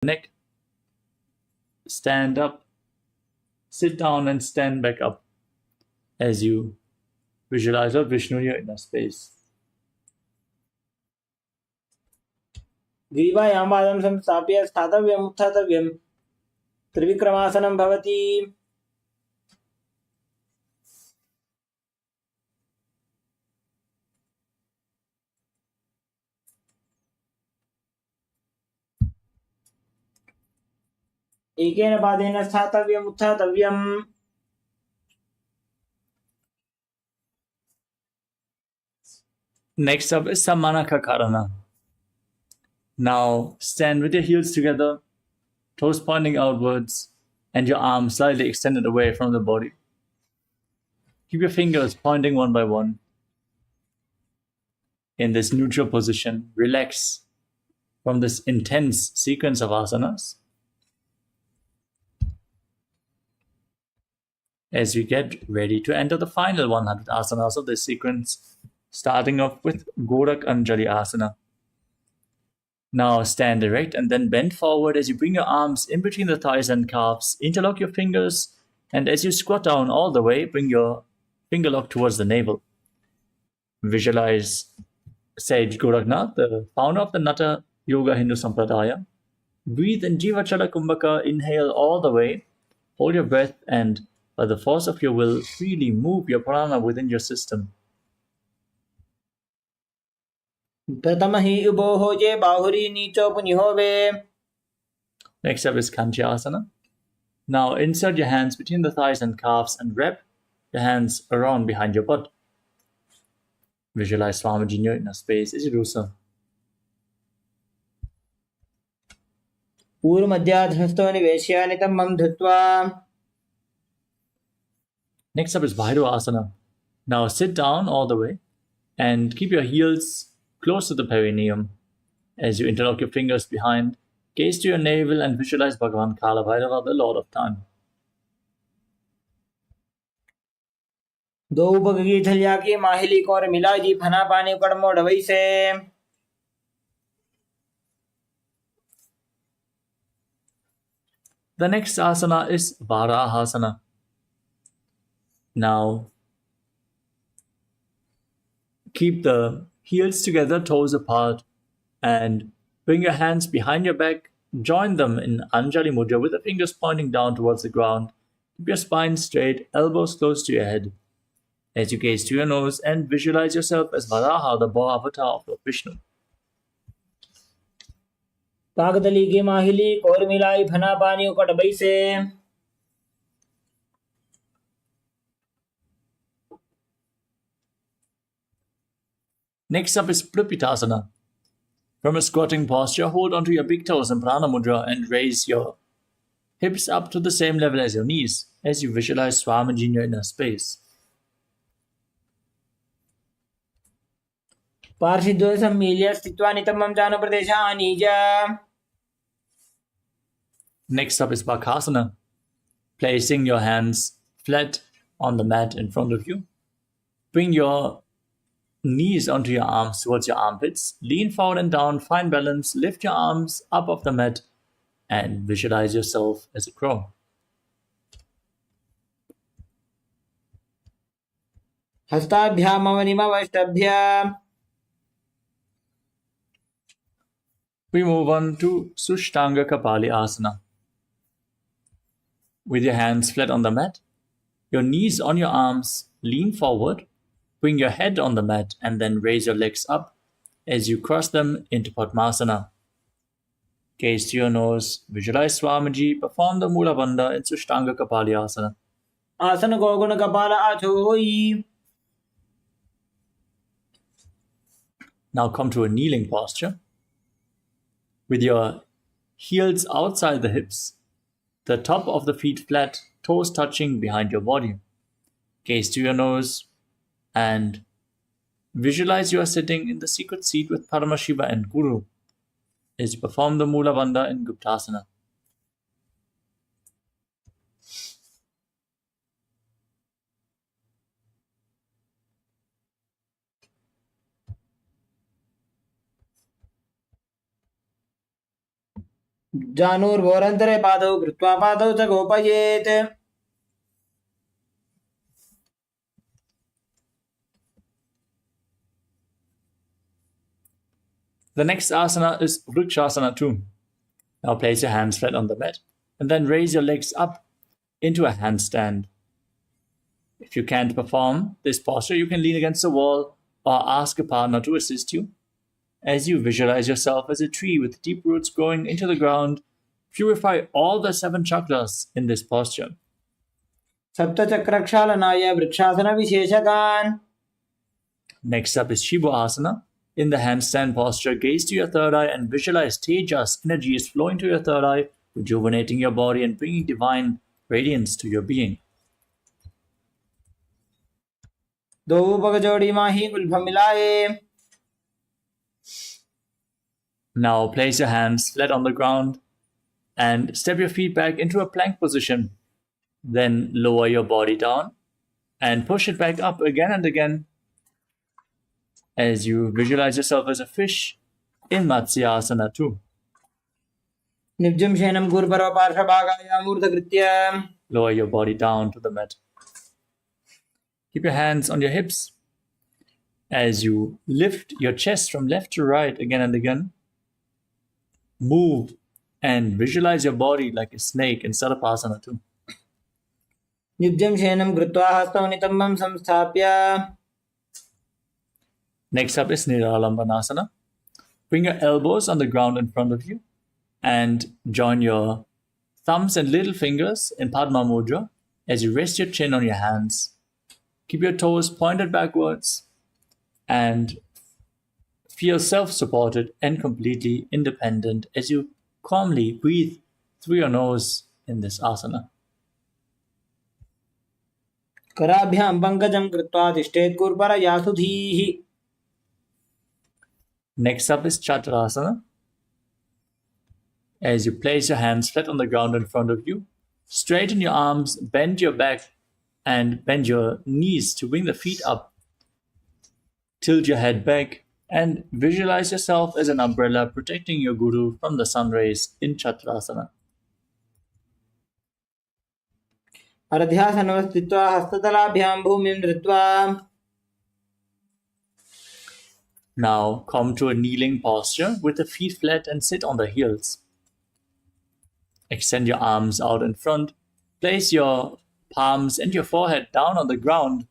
neck. Stand up. Sit down and stand back up as you visualize Lord Vishnu in your inner space. ग्रीवायां पादं संस्थाप्य स्थातव्यम् उत्थातव्यं त्रिविक्रमासनं भवति. एकेन पादेन स्थातव्यम् उत्थातव्यम्. Next up is Samanaka Karana. Now stand with your heels together, toes pointing outwards, and your arms slightly extended away from the body. Keep your fingers pointing one by one. In this neutral position, relax from this intense sequence of asanas. As we get ready to enter the final 100 asanas of this sequence, starting off with Gorak Anjali Asana. Now stand erect and then bend forward as you bring your arms in between the thighs and calves. Interlock your fingers, and as you squat down all the way, bring your finger lock towards the navel. Visualize Sage Goraknath, the founder of the Nata Yoga Hindu Sampradaya. Breathe in Jivachala Kumbhaka, inhale all the way, hold your breath, and by the force of your will, freely move your prana within your system. प्रथमहि उभो J बाहुरी नीचो पुनिहोवे. Next up is Kanchi Asana. Now insert your hands between the thighs and calves and wrap your hands around behind your butt. Visualize Swamiji in your inner space as you do so. पूर्व मध्याधस्तो निवेश्य नितम्बं धृत्वा. Next up is Bhairava Asana. Now sit down all the way and keep your heels close to the perineum. As you interlock your fingers behind, gaze to your navel and visualize Bhagavan Kala Bhairava, the Lord of Time. दो बगगी थलिया की माहिली core मिला जी फना पानी कड़मो डवई से. The next asana is Varahasana. Now keep the heels together, toes apart, and bring your hands behind your back. Join them in Anjali Mudra with the fingers pointing down towards the ground. Keep your spine straight, elbows close to your head. As you gaze to your nose and visualize yourself as Varaha, the boar avatar of Lord Vishnu. कागदली की माहिली core मिलाई फना पानी कड़बई से. Next up is Prapitasana. From a squatting posture, hold onto your big toes in Prana Mudra and raise your hips up to the same level as your knees as you visualize Swamiji in your inner space. पार्षिद्वय सम्मील्य स्थित्वा नितम्बं जानु प्रदेशानीज. Next up is Bakasana. Placing your hands flat on the mat in front of you. Bring your knees onto your arms towards your armpits. Lean forward and down, find balance. Lift your arms up off the mat and visualize yourself as a crow. हस्ताभ्यामवनिमवष्टभ्य. We move on to Sushtanga Kapali Asana. With your hands flat on the mat, your knees on your arms, lean forward, bring your head on the mat, and then raise your legs up as you cross them into Padmasana. Gaze to your nose, visualize Swamiji, perform the Mula Bandha in Sushtanga Kapali Asana. आसन गोगुण कपाल आचोई. Now come to a kneeling posture. With your heels outside the hips, the top of the feet flat, toes touching behind your body. Gaze to your nose and visualize you are sitting in the secret seat with Paramashiva and Guru as you perform the Mula Bandha in Guptasana. जानुर्भोरन्तरे पादौ कृत्वा पादौ च गोपयेत्। The next asana is Vrikshasana 2. Now place your hands flat on the mat and then raise your legs up into a handstand. If you can't perform this posture, you can lean against the wall or ask a partner to assist you. As you visualize yourself as a tree with deep roots growing into the ground, purify all the 7 chakras in this posture. सप्तचक्रक्षालनाय वृक्षासनविशेषकान्। Next up is Shiva Asana. In the handstand posture, gaze to your third eye and visualize Tejas energy is flowing to your third eye, rejuvenating your body and bringing divine radiance to your being. दो पगजोड़ी माही गुल्फम मिलाए। Now place your hands flat on the ground and step your feet back into a plank position. Then lower your body down and push it back up again and again as you visualize yourself as a fish in Matsyasana 2. निब्जं शयनं गुरुपरो पार्श्वभागाय मूर्धकृत्य। Lower your body down to the mat. Keep your hands on your hips as you lift your chest from left to right again and again. Move and visualize your body like a snake in Sadashiva 2. निब्जं शयनं कृत्वा हस्तौ नितम्बं संस्थाप्य। Next up is Niralambanasana. Bring your elbows on the ground in front of you and join your thumbs and little fingers in Padma Mudra as you rest your chin on your hands. Keep your toes pointed backwards and feel self-supported and completely independent as you calmly breathe through your nose in this asana. कराभ्यां पंकजं कृत्वा तिष्ठेत् गुरुपरयासु धीः। Next up is Shat Darshana. As you place your hands flat on the ground in front of you, straighten your arms, bend your back, and bend your knees to bring the feet up. Tilt your head back and visualize yourself as an umbrella protecting your guru from the sun rays in Chaturasana. अर्ध्यासनं स्थित्वा हस्ततलाभ्यां भूमिं धृत्वा। Now come to a kneeling posture with the feet flat and sit on the heels. Extend your arms out in front. Place your palms and your forehead down on the ground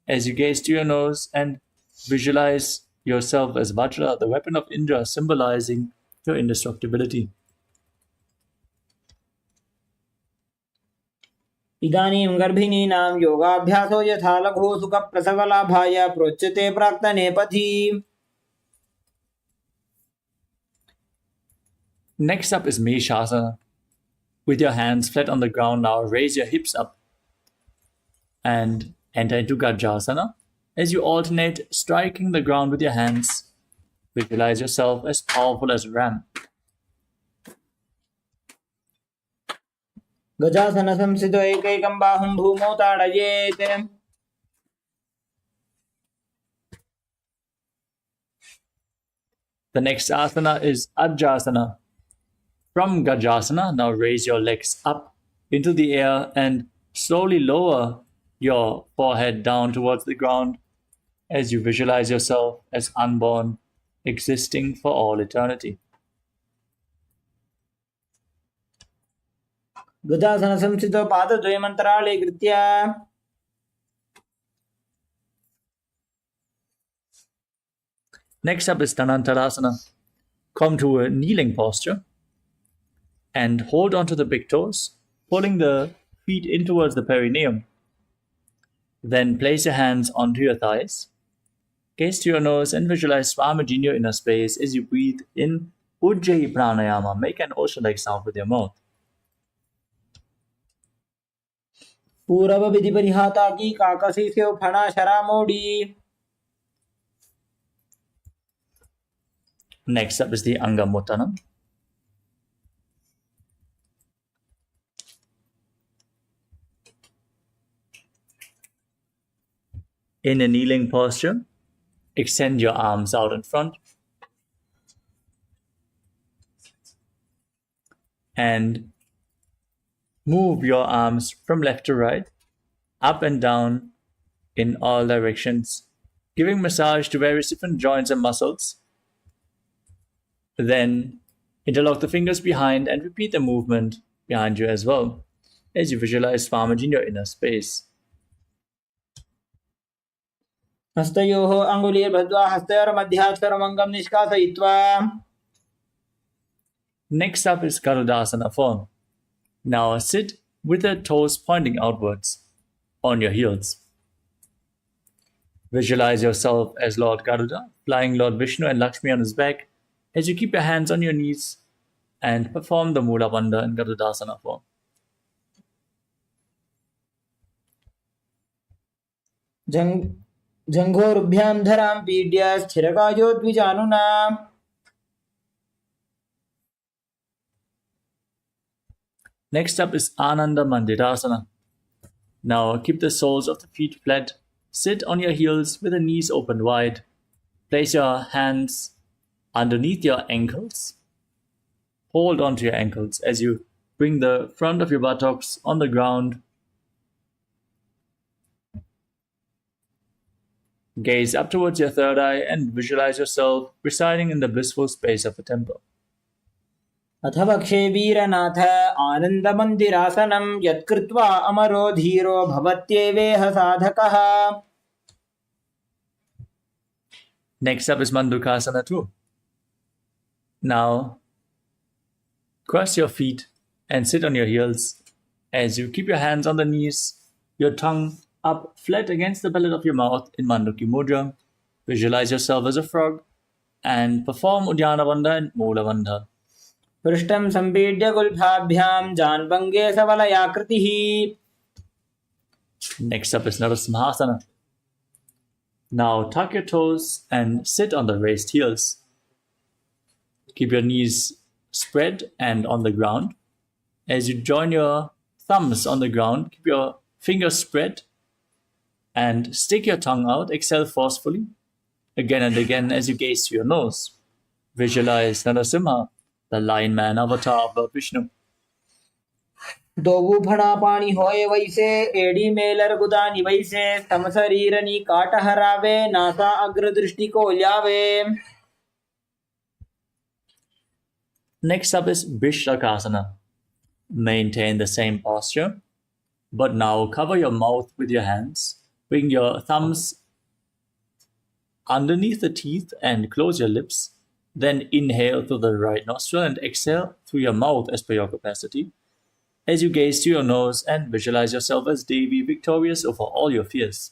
as you gaze to your nose and visualize yourself as Vajra, the weapon of Indra, symbolizing your indestructibility. इदानीं गर्भिणीनां योगाभ्यासो यथा लघु सुखप्रसवलाभाय प्रोच्यते प्राक्तनेपथि। Next up is Meshasana. With your hands flat on the ground now, raise your hips up and enter into Gajasana. As you alternate striking the ground with your hands, visualize yourself as powerful as a ram. गजासन संसितो एकैकं बाहुं भूमौ ताडयेत्। The next asana is Ajjasana. From Gajasana, now raise your legs up into the air and slowly lower your forehead down towards the ground as you visualize yourself as unborn, existing for all eternity. गजासन संसितो पादद्वयमन्तराळे कृत्य। Next up is Dhanantarasana. Come to a kneeling posture and hold onto the big toes, pulling the feet in towards the perineum. Then place your hands onto your thighs. Gaze to your nose and visualize Swamiji in your inner space as you breathe in Ujjayi Pranayama. Make an ocean-like sound with your mouth. पूरव विधि परिहाता की काकसी से फणा शरा मोड़ी। Next up is the Angamuttanam. In a kneeling posture, extend your arms out in front. And move your arms from left to right, up and down in all directions, giving massage to various different joints and muscles. Then interlock the fingers behind and repeat the movement behind you as well as you visualize Swamiji in your inner space. हस्तयोः अङ्गुलीर्बद्ध्वा हस्तयोर्मध्यात्करमङ्गं निष्कासयित्वा. Next up is Garudasana form. Now sit with the toes pointing outwards on your heels. Visualize yourself as Lord Garuda, flying Lord Vishnu and Lakshmi on his back as you keep your hands on your knees and perform the Mula Bandha in Garudasana form. जङ्घोरुभ्यां धरां पीड्य स्थिरकायो द्विजानुना. Next up is Ananda Mandirasana. Now keep the soles of the feet flat. Sit on your heels with the knees open wide. Place your hands underneath your ankles. Hold onto your ankles as you bring the front of your buttocks on the ground. Gaze up towards your third eye and visualize yourself residing in the blissful space of a temple. अथ वक्षे वीरनाथ आनन्दमन्दिरासनं यत्कृत्वा अमरो धीरो भवत्येवेह साधकः. Next up is Mandukasana too. Now, cross your feet and sit on your heels as you keep your hands on the knees, your tongue up flat against the palate of your mouth in Manduki Mudra. Visualize yourself as a frog and perform Uddiyana Bandha and Mula Bandha. पृष्ठं सम्पीड्य गुल्फाभ्यां जान्भङ्गे सबलयाकृतिः. Next up is Narasimhasana. Now tuck your toes and sit on the raised heels. Keep your knees spread and on the ground. As you join your thumbs on the ground, keep your fingers spread and stick your tongue out. Exhale forcefully again and again as you gaze to your nose. Visualize Narasimha, the lion man avatar of Lord Vishnu. दोवु फणा पाणी होए वैसे AD Mailer गुदानी वैसे समशरीरनी काटहरावे NASA अग्रदृष्टि को ल्यावे. Next up is Vishlakasana. Maintain the same posture, but now cover your mouth with your hands. Bring your thumbs underneath the teeth and close your lips. Then inhale through the right nostril and exhale through your mouth as per your capacity. As you gaze to your nose and visualize yourself as Devi, victorious over all your fears.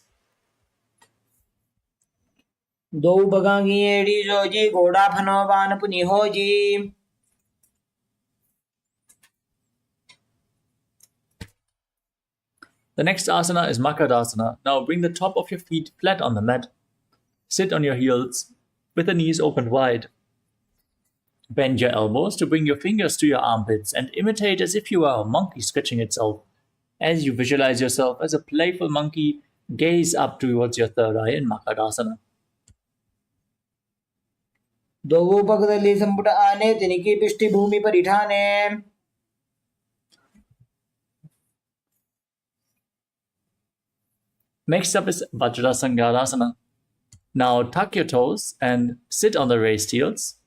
दो बगांगी AD Joji घोड़ा फनो बान पुनि होजी. The next asana is Makadasana. Now bring the top of your feet flat on the mat. Sit on your heels with the knees open wide. Bend your elbows to bring your fingers to your armpits and imitate as if you are a monkey stretching itself. As you visualize yourself as a playful monkey, gaze up towards your third eye in Makadasana. दोवु पगदली संपुट आने तिनिकी पिष्टि भूमि परिठाने. Next up is Vajrasangadasana. Now tuck your toes and sit on the raised heels.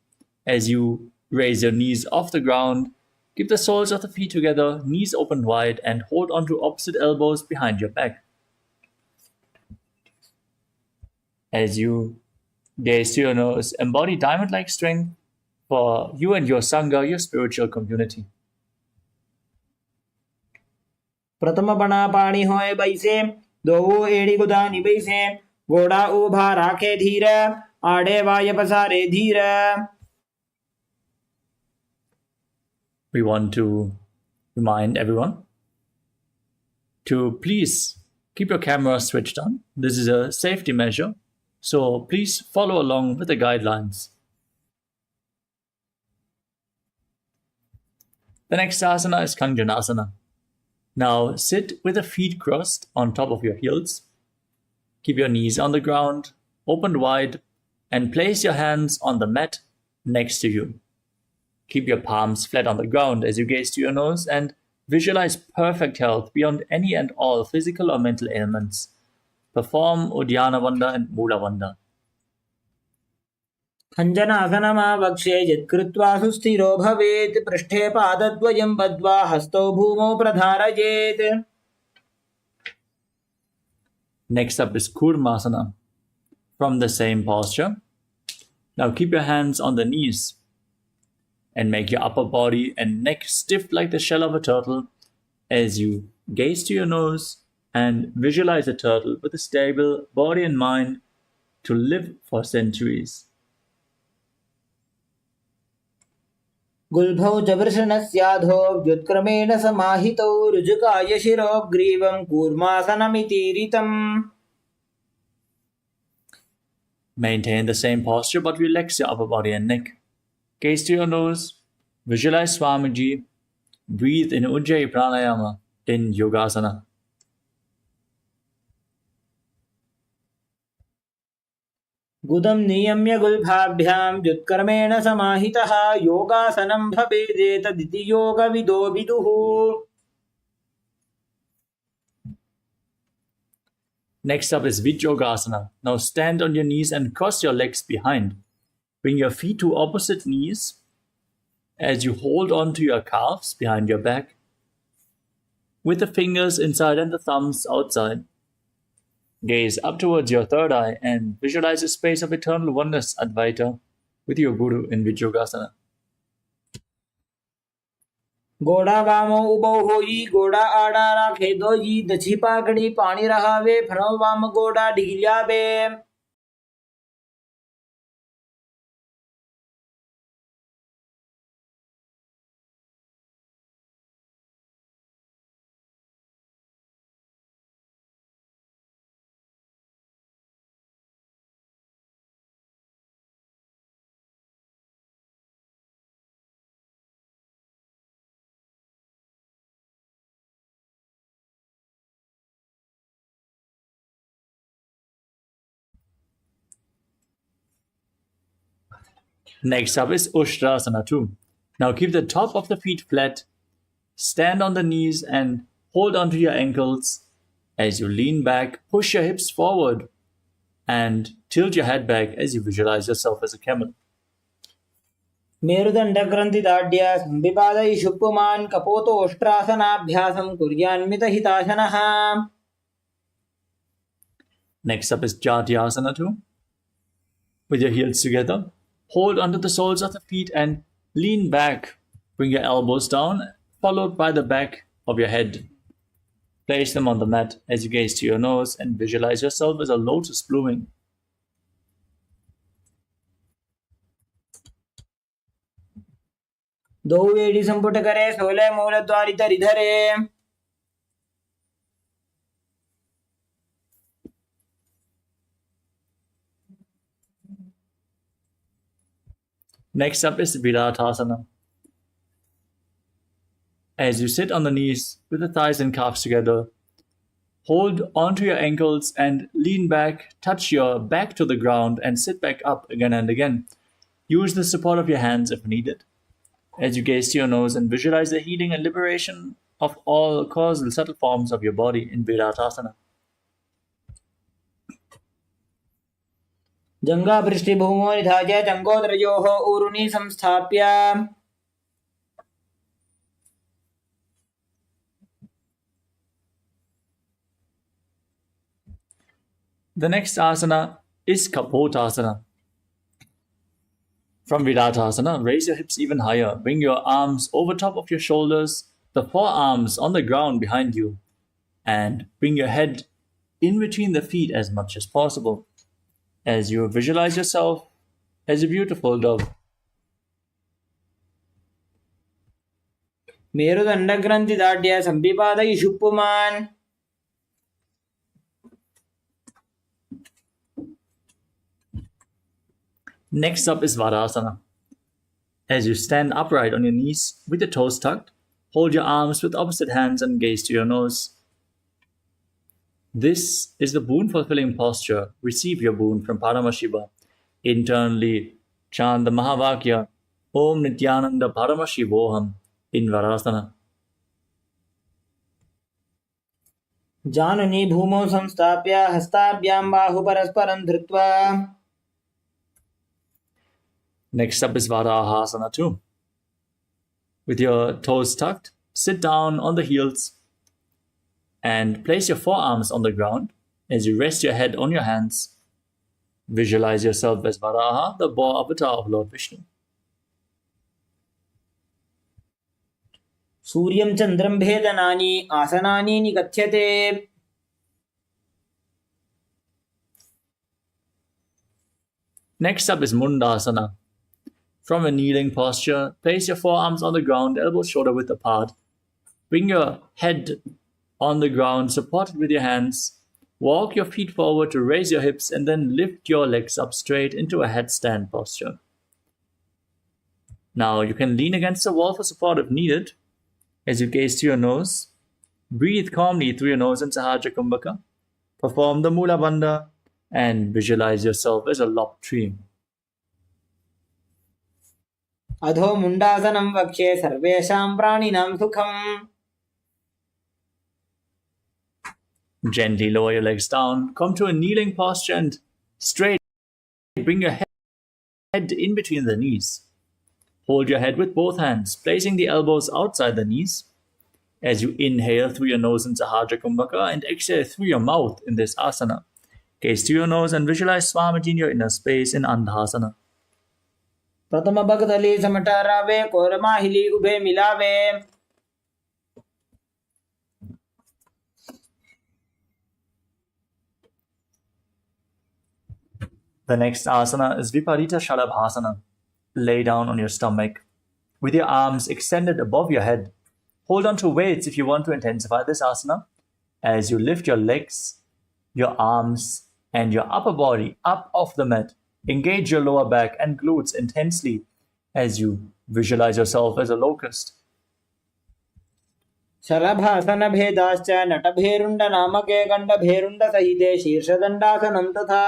As you raise your knees off the ground, keep the soles of the feet together, knees open wide, and hold onto opposite elbows behind your back. As you gaze to your nose, embody diamond-like strength for you and your Sangha, your spiritual community. प्रथम बना पाणी होए वैसे दोवु AD गुदानी वैसे घोड़ा उभा राखे धीर आड़े वाय पसारे धीर. We want to remind everyone to please keep your camera switched on. This is a safety measure, so please follow along with the guidelines. The next asana is Kanjanasana. Now sit with the feet crossed on top of your heels. Keep your knees on the ground, opened wide, and place your hands on the mat next to you. Keep your palms flat on the ground as you gaze to your nose and visualize perfect health beyond any and all physical or mental ailments. Perform Uddiyana Vanda and Mula Vanda. खञ्जनासनमावक्ष्ये यत्कृत्वा सुस्थिरो भवेत् पृष्ठे पादद्वयं बद्ध्वा हस्तौ भूमौ प्रधारयेत्. Next up is Kurmasana. From the same posture, now keep your hands on the knees and make your upper body and neck stiff like the shell of a turtle as you gaze to your nose and visualize a turtle with a stable body and mind to live for centuries. गुल्भौ च वृषणस्याधो व्युत्क्रमेण समाहितौ ऋजुकाय शिरोग्रीवं कूर्मासनमितीरितम्. Maintain the same posture but relax your upper body and neck. Gaze to your nose, visualize Swamiji, breathe in Ujjayi Pranayama in Yogasana. गुदं नियम्य गुल्भाभ्यां व्युत्क्रमेण समाहितः योगासनं भवेदेतदिति योगविदो विदुः. Next up is Vijyogasana. Now stand on your knees and cross your legs behind. Bring your feet to opposite knees as you hold on to your calves behind your back with the fingers inside and the thumbs outside. Gaze up towards your third eye and visualize a space of eternal oneness, Advaita, with your Guru in Vijyogasana. गोड़ा वामो उबौ होई गोड़ा आड़ा राखे दोई दछी पाकड़ी पानी रहावे फणो वाम गोड़ा ढिल्यावे. Next up is Ushtrasana 2. Now keep the top of the feet flat, stand on the knees and hold onto your ankles. As you lean back, push your hips forward and tilt your head back as you visualize yourself as a camel. मेरुदंड ग्रंथि दाढ्य संविपादयि शुप्पुमान् कपोतोष्ट्रासनाभ्यासं कुर्यान्मित हिताशनः. Next up is Jatyasana 2. With your heels together, hold onto the soles of the feet and lean back. Bring your elbows down, followed by the back of your head. Place them on the mat as you gaze to your nose and visualize yourself as a lotus blooming. दो वेडी संपुट करे 16 मूल द्वारि धरे. Next up is Viratasana. As you sit on the knees with the thighs and calves together, hold onto your ankles and lean back, touch your back to the ground and sit back up again and again. Use the support of your hands if needed. As you gaze to your nose and visualize the healing and liberation of all causal subtle forms of your body in Viratasana. जंगा पृष्ठे भूमो निधाय जंगोदरयोः ऊरुनि संस्थाप्य. The next asana is Kapotasana. From Viratasana, raise your hips even higher. Bring your arms over top of your shoulders, the forearms on the ground behind you, and bring your head in between the feet as much as possible as you visualize yourself as a beautiful dove. मेरुदंड ग्रंथि दाढ्य संविपादयि शुप्पुमान्. Next up is Vadasana. As you stand upright on your knees with your toes tucked, hold your arms with opposite hands and gaze to your nose. This is the boon-fulfilling posture. Receive your boon from Paramashiva. Internally chant the Mahavakya. Om Nityananda Paramashivoham in Varasana. जानुनी भूमौ संस्थाप्य हस्ताभ्यां बाहु परस्परं धृत्वा. Next up is Varahasana too. With your toes tucked, sit down on the heels and place your forearms on the ground as you rest your head on your hands. Visualize yourself as Varaha, the boar avatar of Lord Vishnu. सूर्यं चन्द्रं भेदनानि आसनानि निकथ्यते. Next up is Mundasana. From a kneeling posture, place your forearms on the ground, elbows shoulder width apart. Bring your head on the ground, supported with your hands. Walk your feet forward to raise your hips and then lift your legs up straight into a headstand posture. Now you can lean against the wall for support if needed. As you gaze to your nose, breathe calmly through your nose in Sahasrara Kumbhaka. Perform the Mula Bandha and visualize yourself as a lopped tree. अधो मुण्डासनं वक्ष्ये सर्वेषां प्राणिनां सुखम्. Gently lower your legs down, come to a kneeling posture and straight bring your head in between the knees. Hold your head with both hands, placing the elbows outside the knees. As you inhale through your nose in Sahasrara Kumbhaka and exhale through your mouth in this asana. Gaze to your nose and visualize Swamiji in your inner space in Andhasana. प्रथम भगतली समटरावे कोरमाहिली उभे मिलावे. The next asana is Viparita Shalabhasana. Lay down on your stomach with your arms extended above your head. Hold on to weights if you want to intensify this asana. As you lift your legs, your arms, and your upper body up off the mat, engage your lower back and glutes intensely as you visualize yourself as a locust. शलभासन भेदाश्च नटभेरुण्ड नामके गण्डभेरुण्ड सहिते शीर्षदण्डासनं तथा.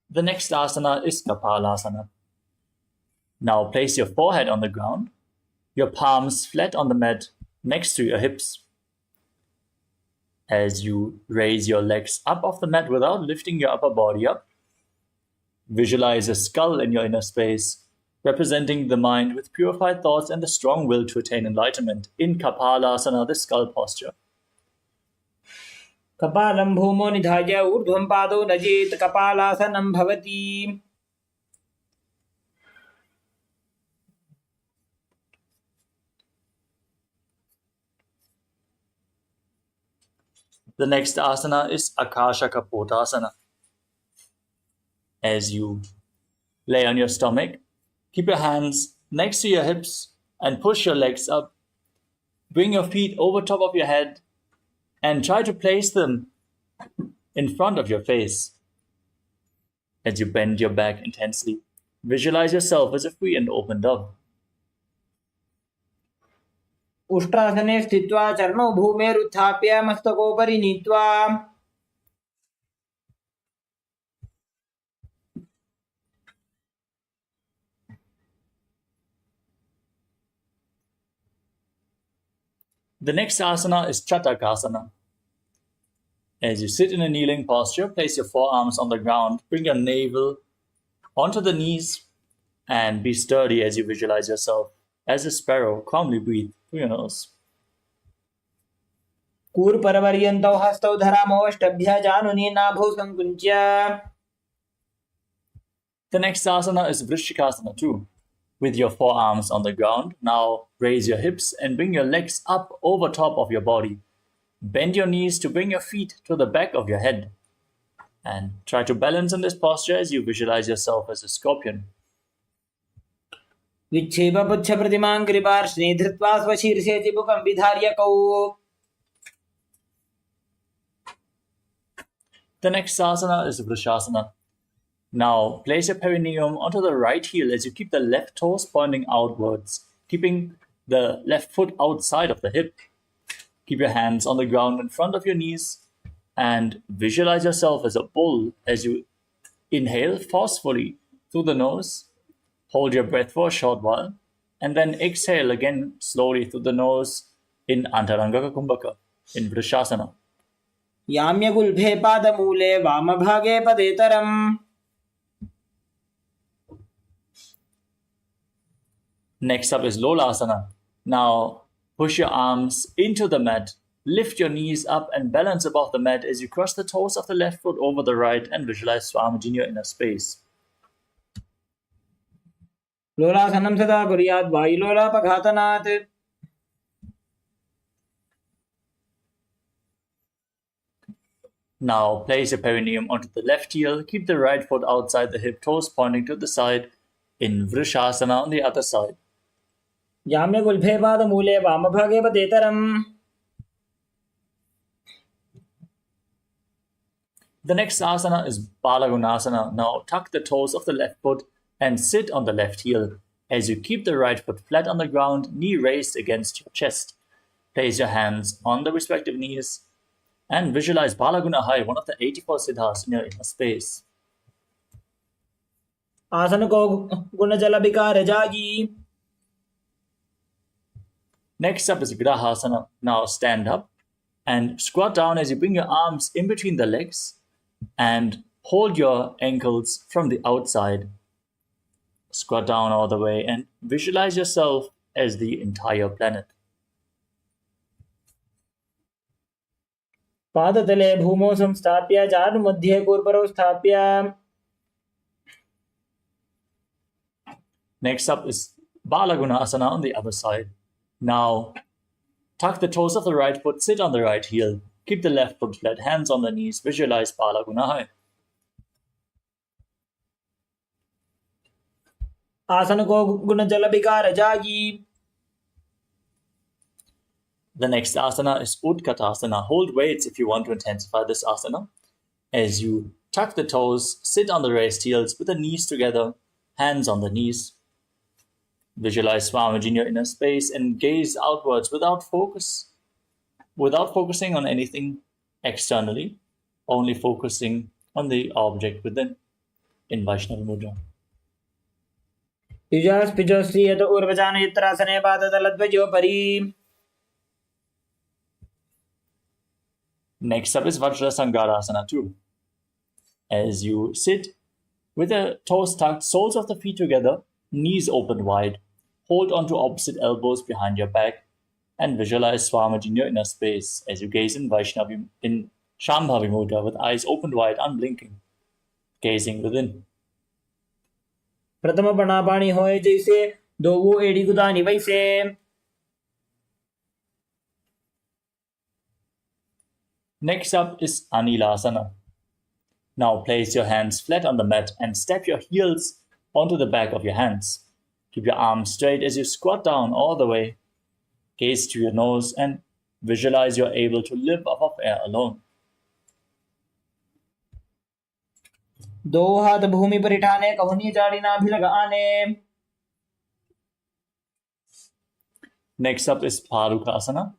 The next asana is Kapalasana. Now place your forehead on the ground, your palms flat on the mat next to your hips. As you raise your legs up off the mat without lifting your upper body up, visualize a skull in your inner space, representing the mind with purified thoughts and the strong will to attain enlightenment in Kapalasana, the skull posture. कपालं भूमौ निधाय ऊर्ध्वं पादौ नजेत् कपालासनं भवति. The next asana is Akasha Kapotasana. As you lay on your stomach, keep your hands next to your hips and push your legs up. Bring your feet over top of your head and try to place them in front of your face. As you bend your back intensely, visualize yourself as a free and open dove. उष्ट्रासने स्थित्वा चरणौ भूमेरुत्थाप्य मस्तकोपरि नीत्वा. The next asana is Chatakasana. As you sit in a kneeling posture, place your forearms on the ground, bring your navel onto the knees, and be sturdy as you visualize yourself as a sparrow. Calmly breathe through your nose. कूर्परपर्यन्तौ हस्तौ धरामोऽष्टभ्य जानुनी नाभौ संकुञ्च्य. The next asana is Vrishikasana too. With your forearms on the ground, now raise your hips and bring your legs up over top of your body. Bend your knees to bring your feet to the back of your head. And try to balance in this posture as you visualize yourself as a scorpion. विच्छेप पुच्छ प्रतिमां कृपार्ष्णे धृत्वा स्वशीर्षे चिबुकं विधार्य कौ. The next asana is Vrishasana. Now place your perineum onto the right heel as you keep the left toes pointing outwards, keeping the left foot outside of the hip. Keep your hands on the ground in front of your knees and visualize yourself as a bull as you inhale forcefully through the nose, hold your breath for a short while, and then exhale again slowly through the nose in Antaranga Kumbhaka, in Vrishasana. याम्यगुल्भे पादमूले वामभागे पदेतरम्. Next up is Lolasana. Now push your arms into the mat, lift your knees up and balance above the mat as you cross the toes of the left foot over the right and visualize Swamiji in your inner space. लोलासनं सदा कुर्यात् वायुलोलापघातनात्. Now place your perineum onto the left heel, keep the right foot outside the hip, toes pointing to the side in Vrishasana on the other side. याम्यगुल्भे पादमूले वामभागे पदेतरम्. The next asana is Balagunasana. Now tuck the toes of the left foot and sit on the left heel as you keep the right foot flat on the ground, knee raised against your chest. Place your hands on the respective knees and visualize Balaguna High, one of the 84 siddhas in your inner space. आसन को गुण जल विकार जागी. Next up is Grahasana. Now stand up and squat down as you bring your arms in between the legs and hold your ankles from the outside. Squat down all the way and visualize yourself as the entire planet. पादतले भूमौ संस्थाप्य चारुमध्ये कूर्परौ स्थाप्य. Next up is Balagunasana on the other side. Now, tuck the toes of the right foot, sit on the right heel, keep the left foot flat, hands on the knees, visualize Balaguna. आसन को गुण जल विकार जागी. The next asana is Utkatasana. Hold weights if you want to intensify this asana. As you tuck the toes, sit on the raised heels with the knees together, hands on the knees. Visualize Swamiji in your inner space and gaze outwards without focusing on anything externally, only focusing on the object within in Vaishnava Mudra. युजास् पिजोश्रियत ऊर्वजान यत्रासने पादतलध्वजोपरि. Next up is Vajrasangarasana too. As you sit with the toes tucked, soles of the feet together, knees open wide, hold onto opposite elbows behind your back, and visualize Swamiji in your inner space as you gaze in Vaishnavi in Shambhavi Mudra with eyes opened wide, unblinking, gazing within. प्रथम पणापाणी होए जैसे दोवो एड़ी गुदानी वैसे. Next up is Anilasana. Now place your hands flat on the mat and step your heels onto the back of your hands. Keep your arms straight as you squat down all the way. Gaze to your nose and visualize you're able to live above air alone. दो हाथ भूमि पर उठाने कहुनी जाड़ी नाभि लगाने. Next up is Parukasana.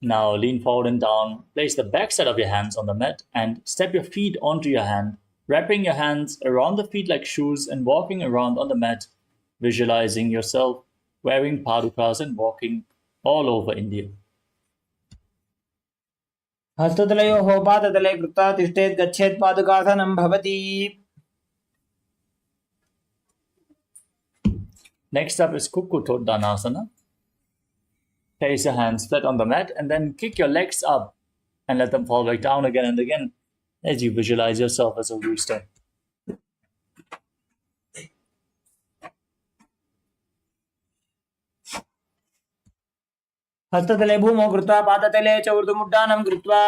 Now lean forward and down. Place the back side of your hands on the mat and step your feet onto your hand, wrapping your hands around the feet like shoes and walking around on the mat, visualizing yourself wearing padukas and walking all over India. हस्ततलयोः पादतले कृत्वा तिष्ठेत् गच्छेत् पादुकासनं भवति. Next up is Kukkutoddanasana. Place your hands flat on the mat and then kick your legs up and let them fall back down again and again as you visualize yourself as a rooster. हस्ततले भूमौ कृत्वा पादतले च ऊर्ध्वमुड्डानं कृत्वा.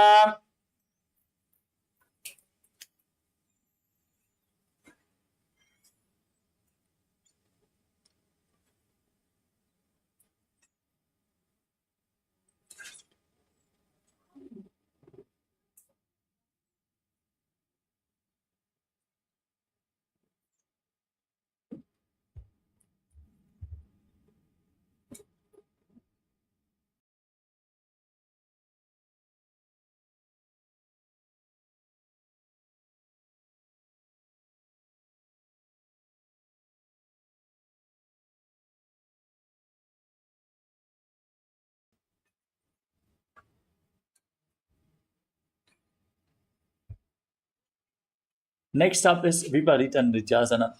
Next up is Viparita Nrityasana.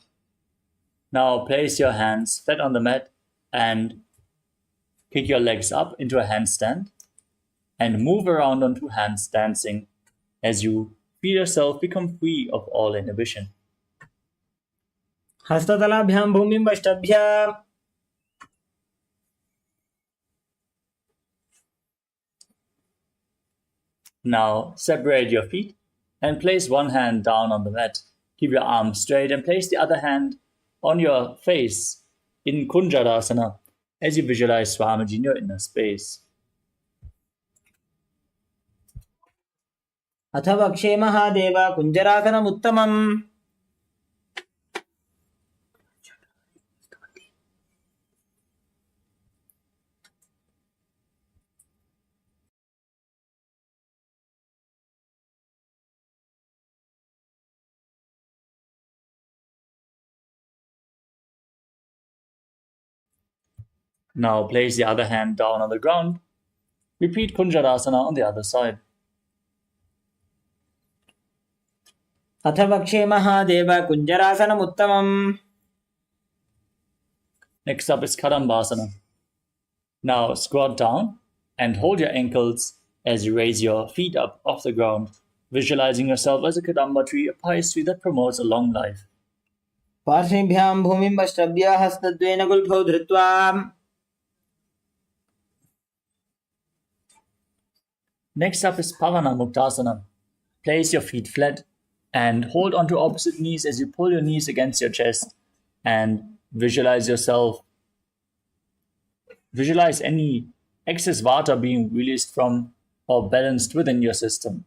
Now place your hands flat on the mat and kick your legs up into a handstand and move around on two hands dancing as you feel yourself become free of all inhibition. हस्ततलाभ्यां भूमिं वष्टभ्य Now separate your feet and place one hand down on the mat. Keep your arms straight and place the other hand on your face in Kunjarasana as you visualize Swamiji in your inner space. अथ वक्षे Mahadev कुञ्जरासनमुत्तमम् Now place the other hand down on the ground. Repeat Kunjarasana on the other side. अथ वक्षे Mahadev कुञ्जरासनमुत्तमम् Next up is Kadambasana. Now squat down and hold your ankles as you raise your feet up off the ground, visualizing yourself as a Kadamba tree, a pious tree that promotes a long life. पार्श्वेभ्यां भूमिं वष्टभ्य हस्तद्वयेन गुल्फौ धृत्वा Next up is Pavana Muktasana. Place your feet flat and hold onto opposite knees as you pull your knees against your chest and visualize any excess vata being released from or balanced within your system.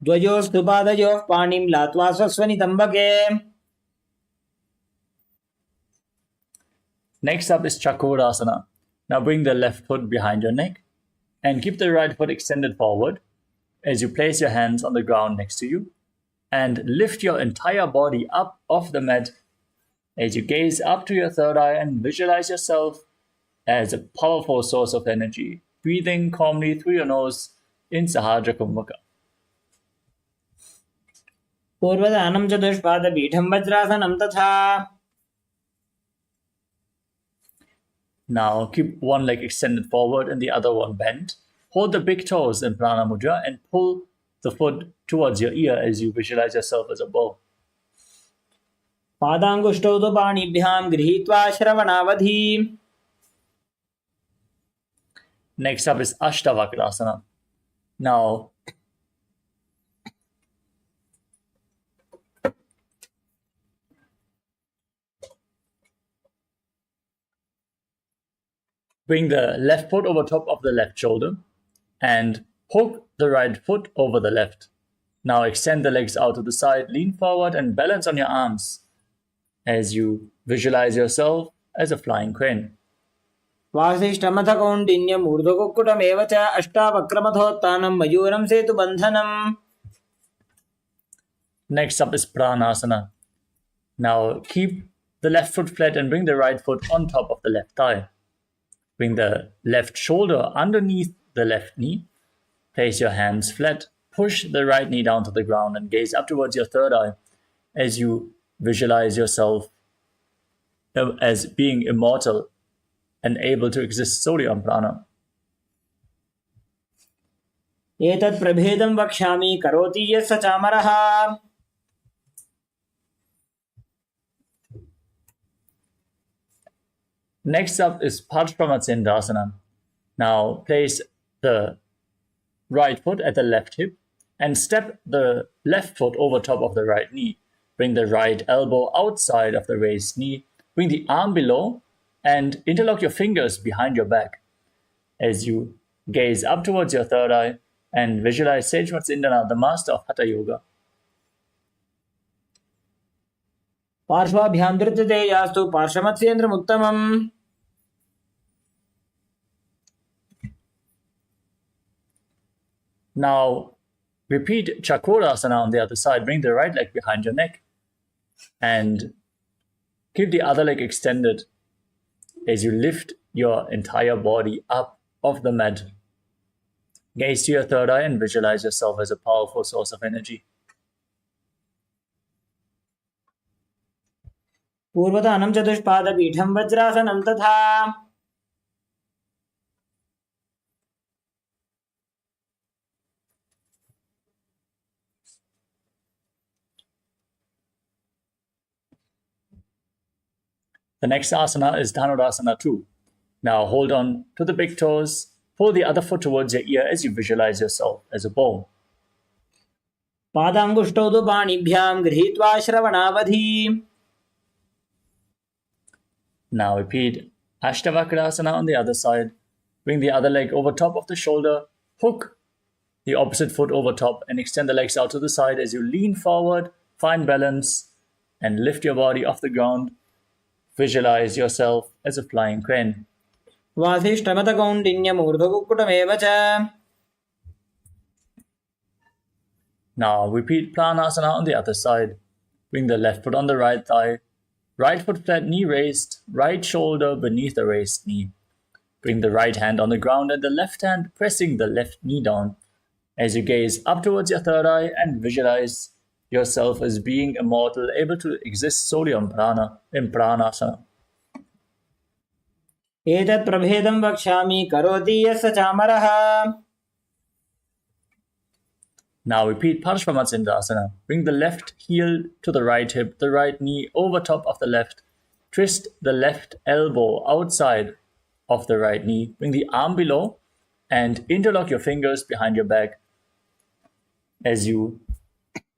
द्वयोस्तु पादयोः पाणिं लात्वा स्वस्वनितम्बके Next up is Chakorasana. Now bring the left foot behind your neck and keep the right foot extended forward as you place your hands on the ground next to you and lift your entire body up off the mat as you gaze up to your third eye and visualize yourself as a powerful source of energy, breathing calmly through your nose in Sahajra Kumbhaka. पूर्वदानं चतुष्पादपीठं वज्रासनं तथा Now keep one leg extended forward and the other one bent. Hold the big toes in Prana Mudra and pull the foot towards your ear as you visualize yourself as a bow. पादाङ्गुष्ठौ तु पाणिभ्यां गृहीत्वा श्रवणावधि Next up is Ashtavakrasana. Now bring the left foot over top of the left shoulder and hook the right foot over the left. Now extend the legs out to the side, lean forward and balance on your arms as you visualize yourself as a flying crane. वासिष्ठमथ कौण्डिन्यम् ऊर्ध्वकुक्कुटमेव च अष्टावक्रमथोत्थानं मयूरं सेतुबन्धनम् Next up is Pranasana. Now keep the left foot flat and bring the right foot on top of the left thigh. Bring the left shoulder underneath the left knee. Place your hands flat. Push the right knee down to the ground and gaze up towards your third eye as you visualize yourself as being immortal and able to exist solely on prana. एतत् प्रभेदं वक्ष्यामि करोति यः स चामरः Next up is Padmatsindasana. Now place the right foot at the left hip and step the left foot over top of the right knee. Bring the right elbow outside of the raised knee. Bring the arm below and interlock your fingers behind your back as you gaze up towards your third eye and visualize Sage Matsindana, the master of Hatha Yoga. पार्श्वाभ्यां धृत्यते यास्तु पार्श्वमत्स्येन्द्रमुत्तमम् Now repeat Chakorasana on the other side. Bring the right leg behind your neck and keep the other leg extended as you lift your entire body up off the mat. Gaze to your third eye and visualize yourself as a powerful source of energy. पूर्वतानं चतुष्पादपीठं वज्रासनं तथा The next asana is Dhanurasana 2. Now hold on to the big toes, pull the other foot towards your ear as you visualize yourself as a bow. पादाङ्गुष्ठौ तु पाणिभ्यां गृहीत्वा श्रवणावधि. Now repeat Ashtavakrasana on the other side. Bring the other leg over top of the shoulder, hook the opposite foot over top and extend the legs out to the side as you lean forward, find balance, and lift your body off the ground. Visualize yourself as a flying crane. वासिष्ठमतकौण्डिन्यमूर्धकुक्कुटमेव च. Now repeat Pranasana on the other side. Bring the left foot on the right thigh, right foot flat, knee raised, right shoulder beneath the raised knee. Bring the right hand on the ground and the left hand pressing the left knee down as you gaze up towards your third eye and visualize yourself as being immortal, able to exist solely on prana, in pranasana. एतत् प्रभेदं वक्ष्यामि करोति यस्य चामरः. Now repeat Parshvamatsindasana. Bring the left heel to the right hip, the right knee over top of the left. Twist the left elbow outside of the right knee. Bring the arm below and interlock your fingers behind your back as you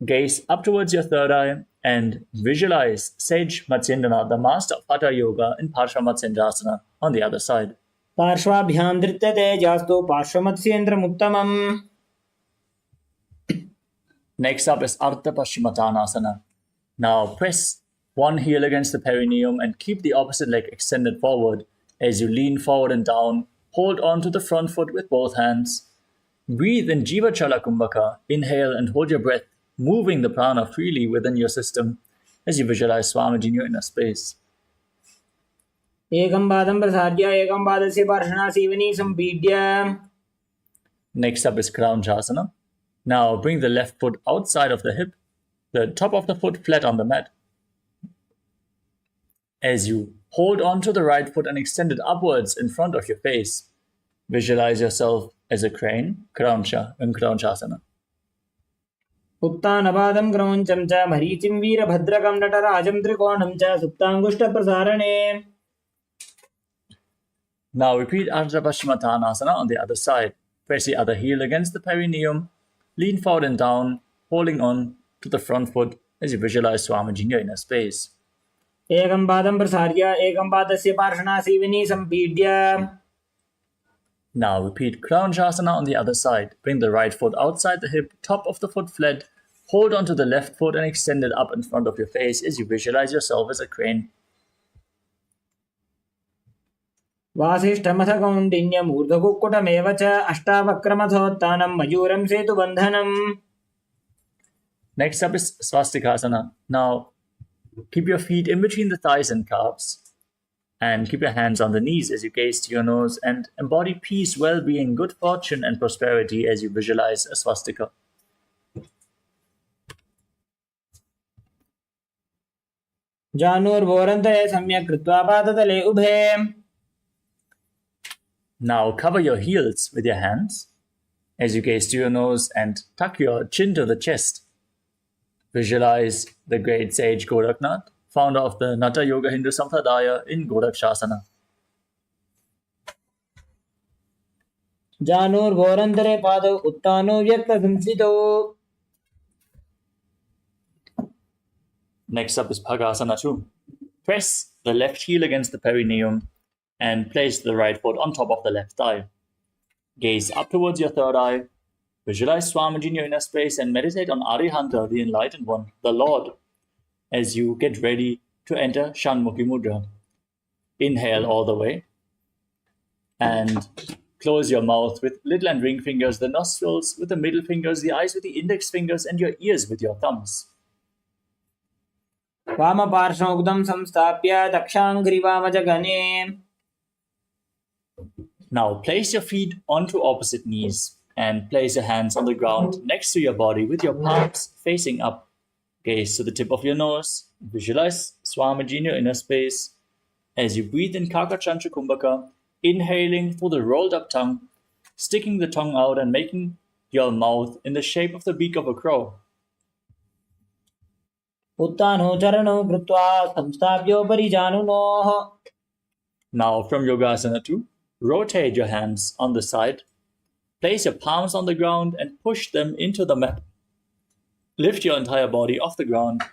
gaze up towards your third eye and visualize Sage Matsyendana, the master of Hatha Yoga, in Parshvamatsindasana on the other side. पार्श्वाभ्यां धृत्यते जास्तु पार्श्वमत्स्येन्द्रमुत्तमम्. Next up is Ardha Paschimottanasana. Now press one heel against the perineum and keep the opposite leg extended forward as you lean forward and down. Hold on to the front foot with both hands. Breathe in Jiva Chala Kumbhaka. Inhale and hold your breath, moving the prana freely within your system as you visualize Swamiji in your inner space. एकं पादं प्रसार्य एकं पादस्य पार्श्वनासीवनी सम्पीड्य. Next up is Kraunchasana. Now bring the left foot outside of the hip, the top of the foot flat on the mat. As you hold on to the right foot and extend it upwards in front of your face, visualize yourself as a crane, Krauncha, in Kraunchasana. उत्तानपादं क्रौञ्चं च मरीचिं वीरभद्रकं नटराजं त्रिकोणं च सुप्ताङ्गुष्ठप्रसारणे. Now repeat Ardha Paschimottanasana on the other side. Press the other heel against the perineum, lean forward and down, holding on to the front foot as you visualize Swamiji in your inner space. एकं पादं प्रसार्य एकं पादस्य पार्श्वनासीवनी सम्पीड्य. Now repeat Kraunchasana on the other side. Bring the right foot outside the hip, top of the foot flat. Hold on to the left foot and extend it up in front of your face as you visualize yourself as a crane. वासिष्ठमथकौण्डिन्यमूर्धकुक्कुटमेव च अष्टावक्रमथोत्थानं मयूरं सेतुबन्धनम्. Next up is Swastikasana. Now keep your feet in between the thighs and calves. And keep your hands on the knees as you gaze to your nose and embody peace, well-being, good fortune, and prosperity as you visualize a swastika. जानुर्वोरन्तरे सम्यक् कृत्वा पादतले उभे. Now cover your heels with your hands as you gaze to your nose and tuck your chin to the chest. Visualize the great sage Goraknath, founder of the Natha Yoga Hindu Sampradaya, in Gorakshasana. जानुर्वोरन्तरे पादौ उत्तानो व्यक्तसंस्थितौ. Next up is Bhagasana 2. Press the left heel against the perineum and place the right foot on top of the left thigh. Gaze up towards your third eye. Visualize Swamiji in your inner space and meditate on Arihanta, the enlightened one, the Lord, as you get ready to enter Shanmukhi Mudra. Inhale all the way and close your mouth with little and ring fingers, the nostrils with the middle fingers, the eyes with the index fingers, and your ears with your thumbs. वामपार्श्वमुग्धं संस्थाप्य दक्षाङ्घ्रिवामजगने. Now place your feet onto opposite knees and place your hands on the ground next to your body with your palms facing up. Gaze to the tip of your nose. Visualize Swamiji in your inner space. As you breathe in Kakachantra Kumbhaka, inhaling through the rolled up tongue, sticking the tongue out and making your mouth in the shape of the beak of a crow. Uttano charano krutva samstapyo parijanunoh. Now from Yogasana 2, rotate your hands on the side. Place your palms on the ground and push them into the mat. Lift your entire body off the ground.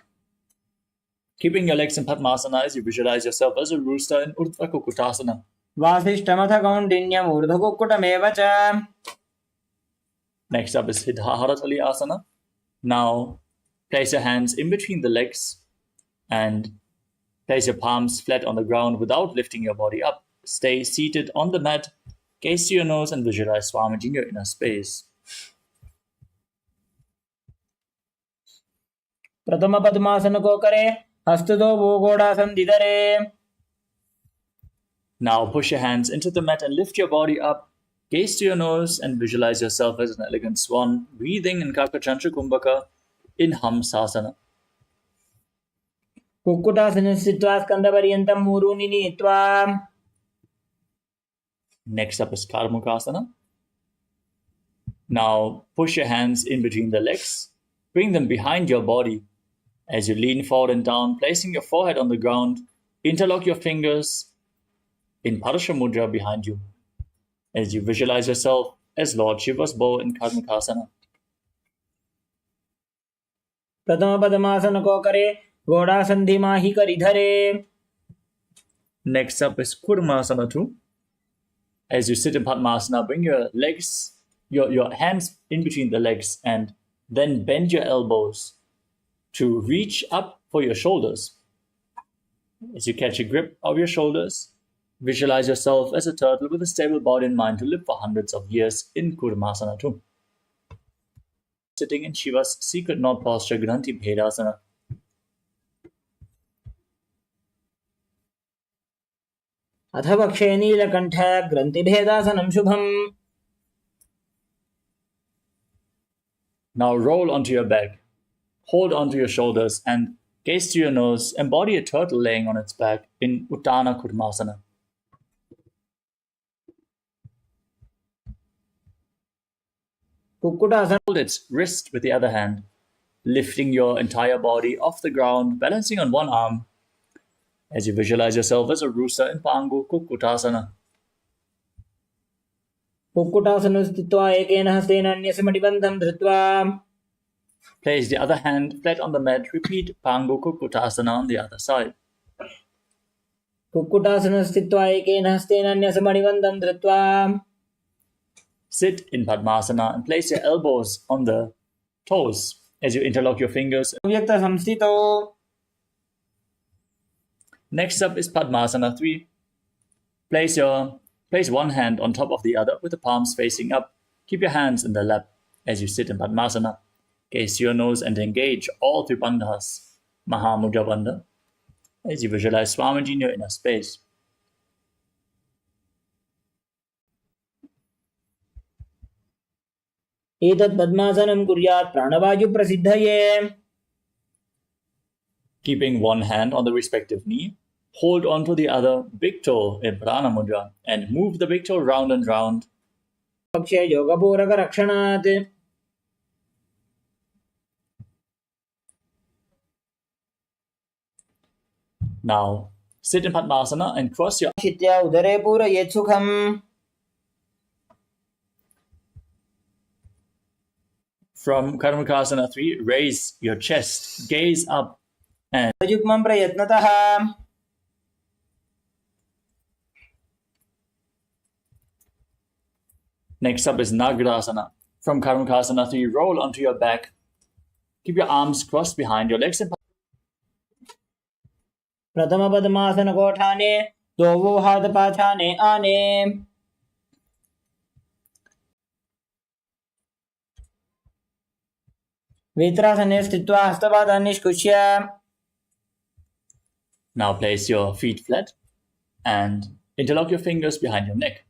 Keeping your legs in Padmasana as you visualize yourself as a rooster in Urdhva Kukutasana. Vasishtamata kaundinyam urdhakukutameva cha. Next up is Hidhaharatali Asana. Now place your hands in between the legs and place your palms flat on the ground without lifting your body up. Stay seated on the mat. Gaze to your nose and visualize Swamiji in your inner space. Pratama Padmasana ko kare, hastado vogodasan didare. Now push your hands into the mat and lift your body up. Gaze to your nose and visualize yourself as an elegant swan, breathing in Kakachantra Kumbhaka in Hamsasana. Kukutasana sthitva skandaparyantam muruni nitva. Next up is Karmukasana. Now push your hands in between the legs. Bring them behind your body. As you lean forward and down, placing your forehead on the ground, interlock your fingers in Parasha Mudra behind you. As you visualize yourself as Lord Shiva's bow in Karmukasana. Pratama Padmasana ko kare, godasan dhimahi karidhare. Next up is Kurmasana 2. As you sit in Padmasana, bring your legs, your hands in between the legs and then bend your elbows to reach up for your shoulders. As you catch a grip of your shoulders, visualize yourself as a turtle with a stable body and mind to live for hundreds of years in Kurmasana 2. Sitting in Shiva's secret knot posture, Granthi Bhedasana. अथवक्षे Neelkanth ग्रन्थिभेदासनं Shubham. Now roll onto your back, hold onto your shoulders and gaze to your nose. Embody a turtle laying on its back in Uttana Kurmasana. Kukkutasana. Hold its wrist with the other hand, lifting your entire body off the ground, balancing on one arm. As you visualize yourself as a rooster in Pangu Kukkutasana. Kukkutasana sthitva ekena hastena anyasya madibandham dhritva. Place the other hand flat on the mat. Repeat Pangu Kukkutasana on the other side. Kukkutasana sthitva ekena hastena anyasya madibandham dhritva. Sit in Padmasana and place your elbows on the toes as you interlock your fingers. Vyakta samsthito. Next up is Padmasana 3. Place one hand on top of the other with the palms facing up. Keep your hands in the lap as you sit in Padmasana. Gaze to your nose and engage all three bandhas. Mahamudra Bandha. As you visualize Swamiji in your inner space. Etat Padmasanam kuryat pranavayu prasiddhaye. Keeping one hand on the respective knee, hold on to the other big toe in Prana Mudra and move the big toe round and round. Pakshe yogapuraka rakshanat. Now, sit in Padmasana and cross your Shitya udare purayet sukham. From Karmakasana 3, raise your chest, gaze up and Yukmam prayatnataha. next up is Nagrasana. From Karmakasana 3, roll onto your back. Keep your arms crossed behind your legs and Pratama Padmasana kothane, dovo hath pachane ane. Vitrasane sthitva hastapadan nishkushya. now place your feet flat and interlock your fingers behind your neck.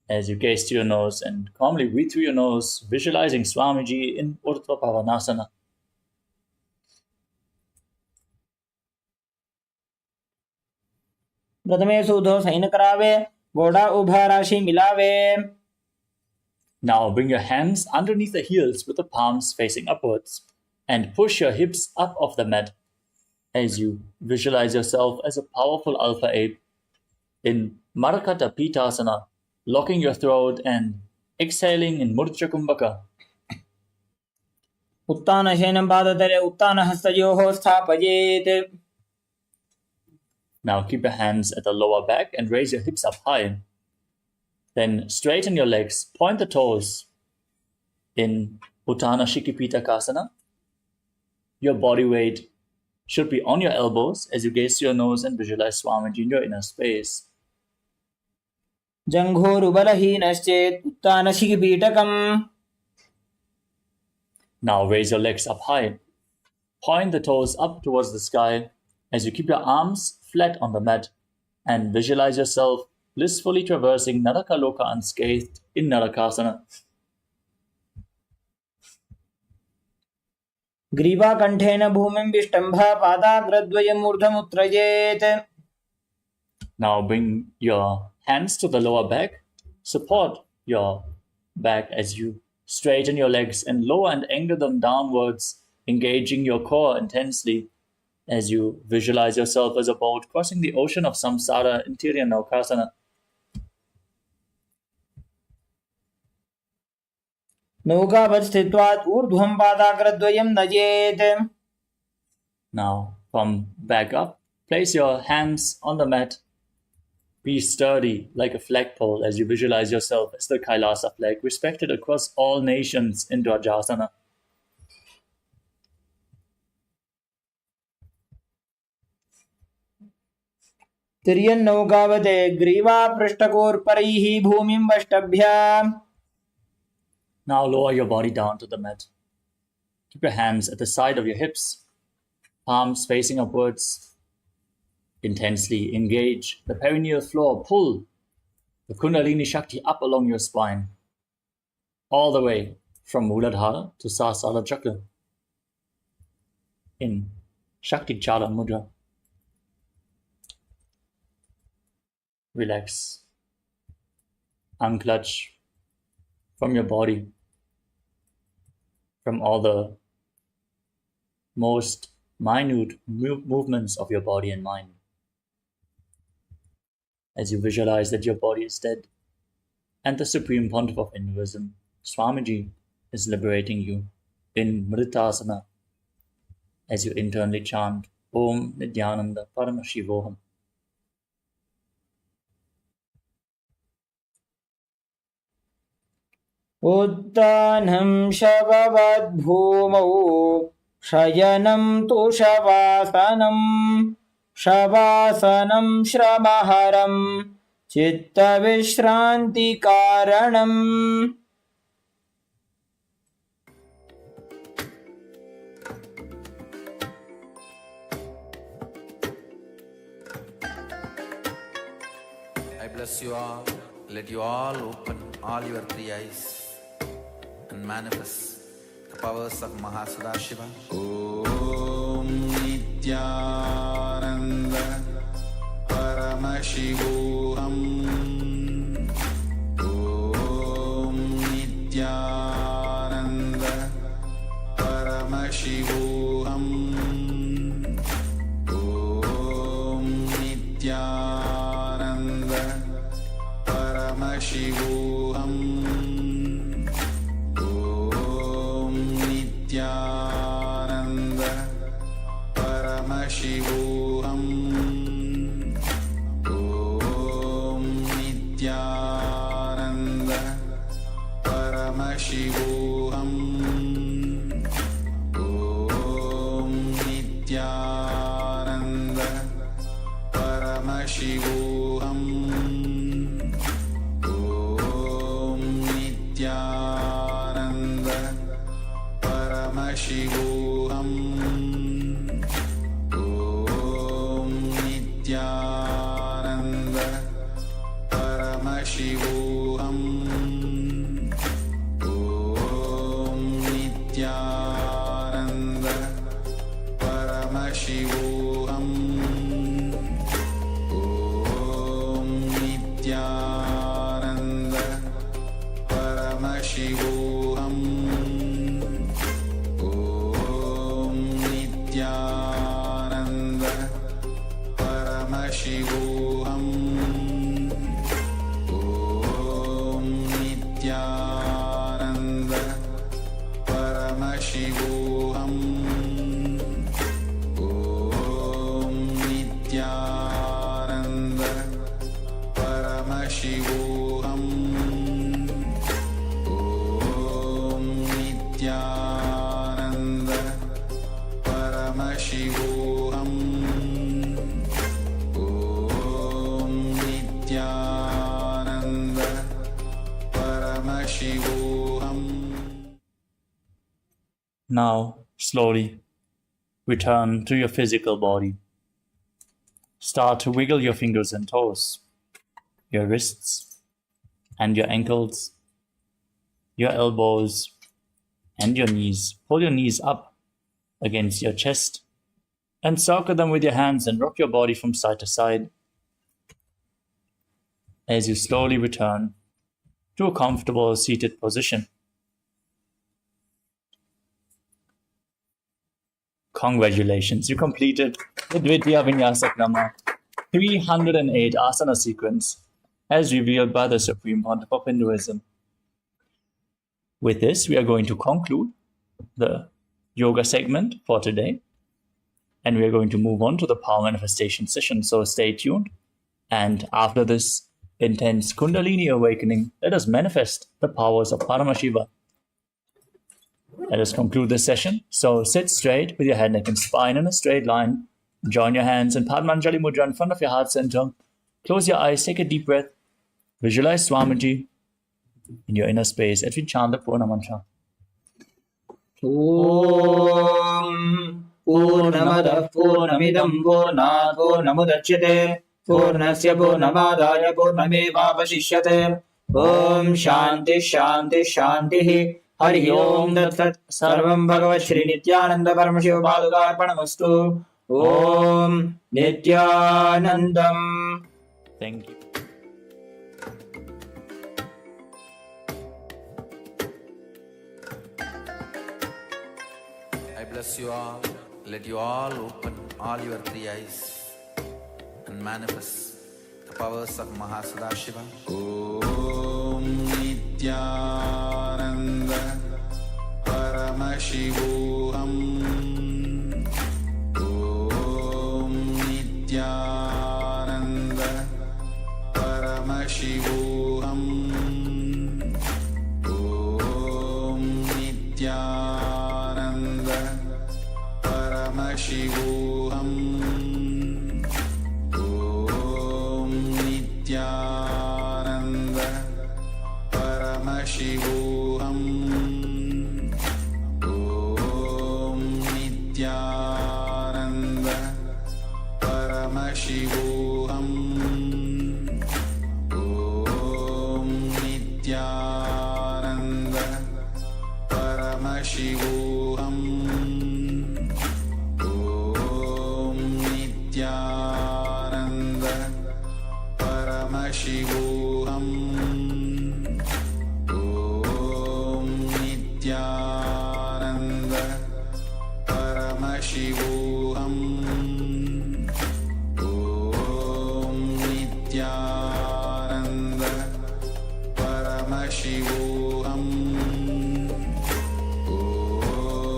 As you gaze to your nose and calmly breathe through your nose, visualizing Swamiji in Urdhva Pavanasana. प्रथमे सूधो San करावे घोड़ा उभा राशि मिलावे. Now bring your hands underneath the heels with the palms facing upwards and push your hips up off the mat as you visualize yourself as a powerful alpha ape in Marakata Pitasana, locking your throat and exhaling in Murcha Kumbhaka. उत्तान शयनं पादतले उत्तान हस्तयोः स्थापयेत्. Now keep your hands at the lower back and raise your hips up high. Then straighten your legs, point the toes in Uttana Shikipitakasana. Your body weight should be on your elbows as you gaze to your nose and visualize Swamiji in your inner space. जङ्घोरुबलहीनश्चेत् उत्तानशिखिपीठकम्. Now raise your legs up high. Point the toes up towards the sky as you keep your arms flat on the mat and visualize yourself blissfully traversing Narakaloka unscathed in Narakasana. ग्रीवाकण्ठेन भूमिं विष्टम्भ पादाग्रद्वयम् ऊर्ध्वमुत्त्रयेत्. Now bring your hands to the lower back. Support your back as you straighten your legs and lower and angle them downwards, engaging your core intensely as you visualize yourself as a boat crossing the ocean of samsara in Tirya Naukasana. नौकावत् स्थित्वात् ऊर्ध्वं पादाग्रद्वयं नयेत्. Now come back up. Place your hands on the mat. Be sturdy like a flagpole as you visualize yourself as the Kailasa flag, respected across all nations in Dvajasana. तिर्यन्नौकावते ग्रीवा पृष्ठकोर्परैः भूमिं वष्टभ्य. Now lower your body down to the mat. Keep your hands at the side of your hips, palms facing upwards. Intensely engage the perineal floor. Pull the Kundalini Shakti up along your spine, all the way from Muladhara to Sahasrara Chakra in Shakti Chala Mudra. Relax. Unclutch from your body, from all the most minute movements of your body and mind. As you visualize that your body is dead and the Supreme Pontiff of Hinduism, Swamiji, is liberating you in Mritasana as you internally chant Om Nidyananda Paramashivoham. उत्तानं शववद्भूमौ शयनं तु शवासनं. शवासनं श्रमहरं चित्तविश्रान्तिकारणम्. I bless you all. Let you all open all your three eyes and manifest the powers of Sadashiva. Om Nityananda Paramashivoham. Om Nityananda Paramashivoham. Om Nityananda Paramashivoham. Om Nityananda Paramashivoham. Om Nityananda Paramashivoham. Om Nityananda Paramashivoham. Om Nityananda Paramashivoham. Om Nityananda Paramashivoham. Nityananda Paramashivoham Om Nityananda Paramashivoham Om Nityananda Paramashivoham Om Nityananda Paramashivoham Om Nityananda Paramashivoham Om Nityananda Paramashivoham Om Nityananda Paramashivoham. Now, slowly, return to your physical body. Start to wiggle your fingers and toes, your wrists and your ankles, your elbows and your knees. Pull your knees up against your chest and circle them with your hands and rock your body from side to side as you slowly return to a comfortable seated position. Congratulations, you completed the Dvitiya Vinyasa Krama 308 asana sequence as revealed by the Supreme Pontiff of Hinduism. With this, we are going to conclude the yoga segment for today, and we are going to move on to the power manifestation session. So stay tuned, and after this intense Kundalini awakening, let us manifest the powers of Paramashiva. Let us conclude this session. So sit straight with your head, neck, and spine in a straight line. Join your hands in Padmanjali Mudra in front of your heart center. Close your eyes, take a deep breath. Visualize Swamiji in your inner space as we chant the Purna Mantra. Om Purnamadah Purnamidam Purnat Purnamudachyate Purnasya Purnamadaya Purnamevavashishyate. Om Shanti Shanti Shanti. Hari Om Tat Sat Sarvam Bhagavat Shri Nityananda Paramashiva Padukarpanamastu. Om Nityanandam. Thank you. I bless you all. Let you all open all your three eyes and manifest the powers of Sadashiva. Om Nityananda Paramashivoham Om Nityananda Paramashivoham Om Nityananda Paramashivoham Om Nityananda Paramashivoham Om Nityananda Paramashivoham Om Nityananda Paramashivoham Om Nityananda Paramashivoham Om Nityananda Paramashivoham Om Nityananda Paramashivoham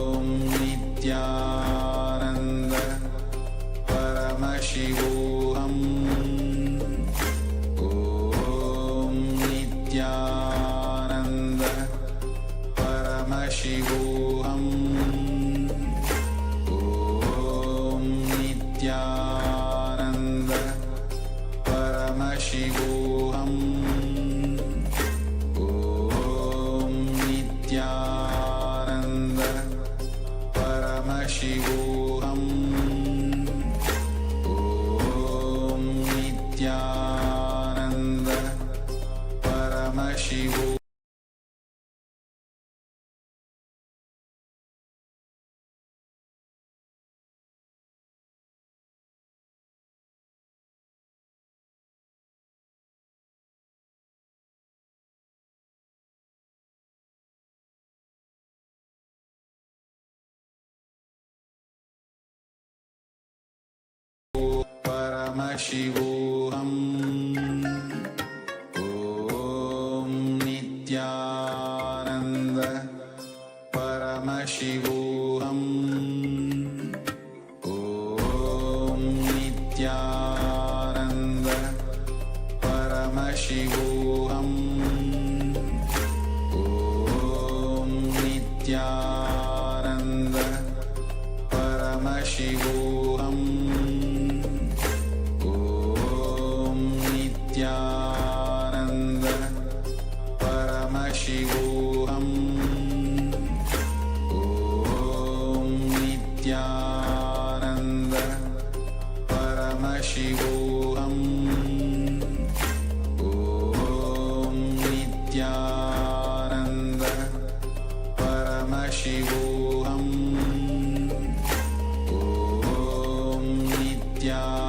Om Nityananda Paramashivoham Om Nityananda Paramashivoham Om Nityananda Paramashivoham Om Nityananda Paramashivoham Om Nityananda Paramashivoham Paramashivoham. Om Nityananda Paramashivoham. Om Nityananda Paramashivoham. Om Nityananda Paramashivoham. Om Nityananda Paramashivoham. Om Nityananda Paramashivoham. Om Nityananda Paramashivoham. Om Nityananda Paramashivoham. Om Nityananda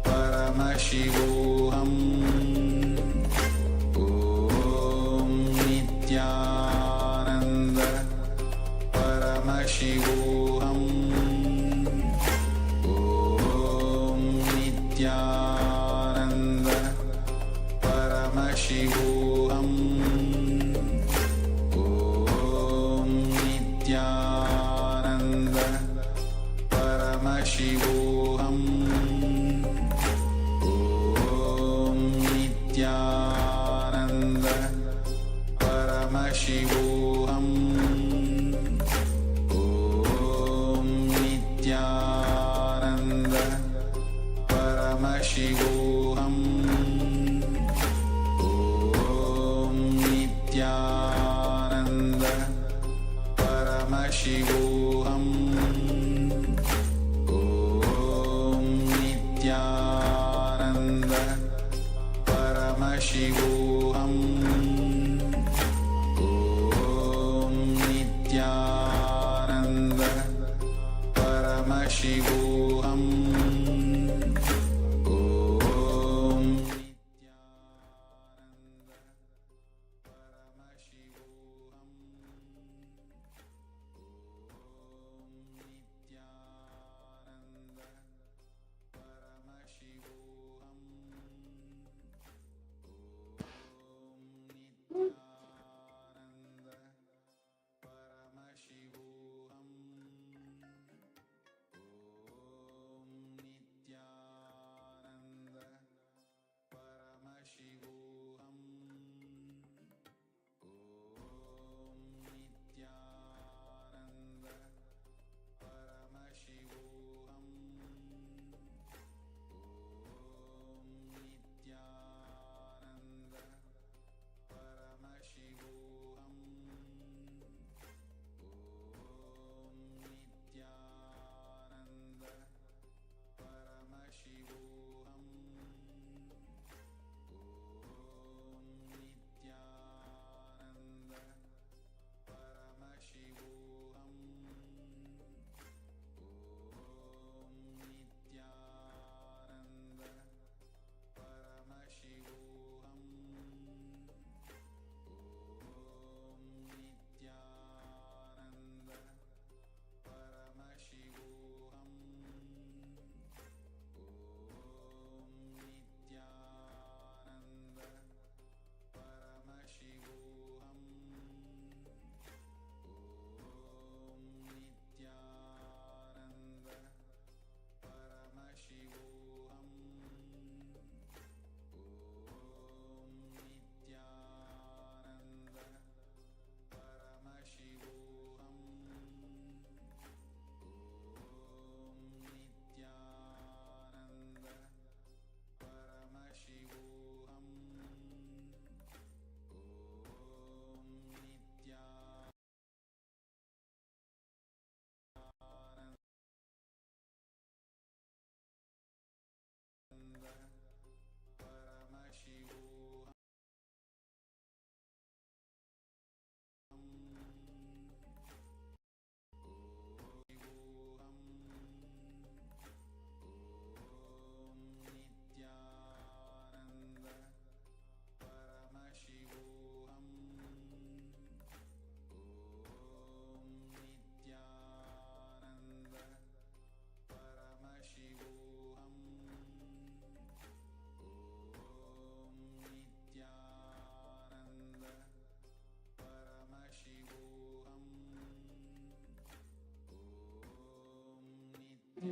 Paramashivoham. Om Nityananda Paramashivoham. Om Nityananda Paramashivoham. Om Nityananda Paramashivoham. Om Nityananda Paramashivoham. Om Nityananda Paramashivoham. Om Nityananda Paramashivoham. Om Nityananda Paramashivoham. Om Nityananda Paramashivoham.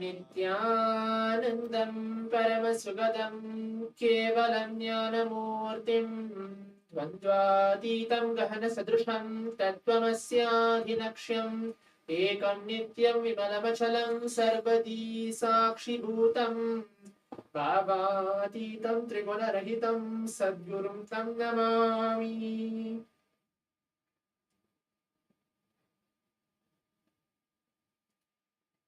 नित्यानन्दं परमसुखदं केवलं ज्ञानमूर्तिं द्वन्द्वातीतं गहनसदृशं तत्त्वमस्याधिलक्ष्यम् एकं नित्यं विमलमचलं सर्वदी साक्षिभूतं भावातीतं त्रिगुणरहितं सद्गुरुं तं Namami.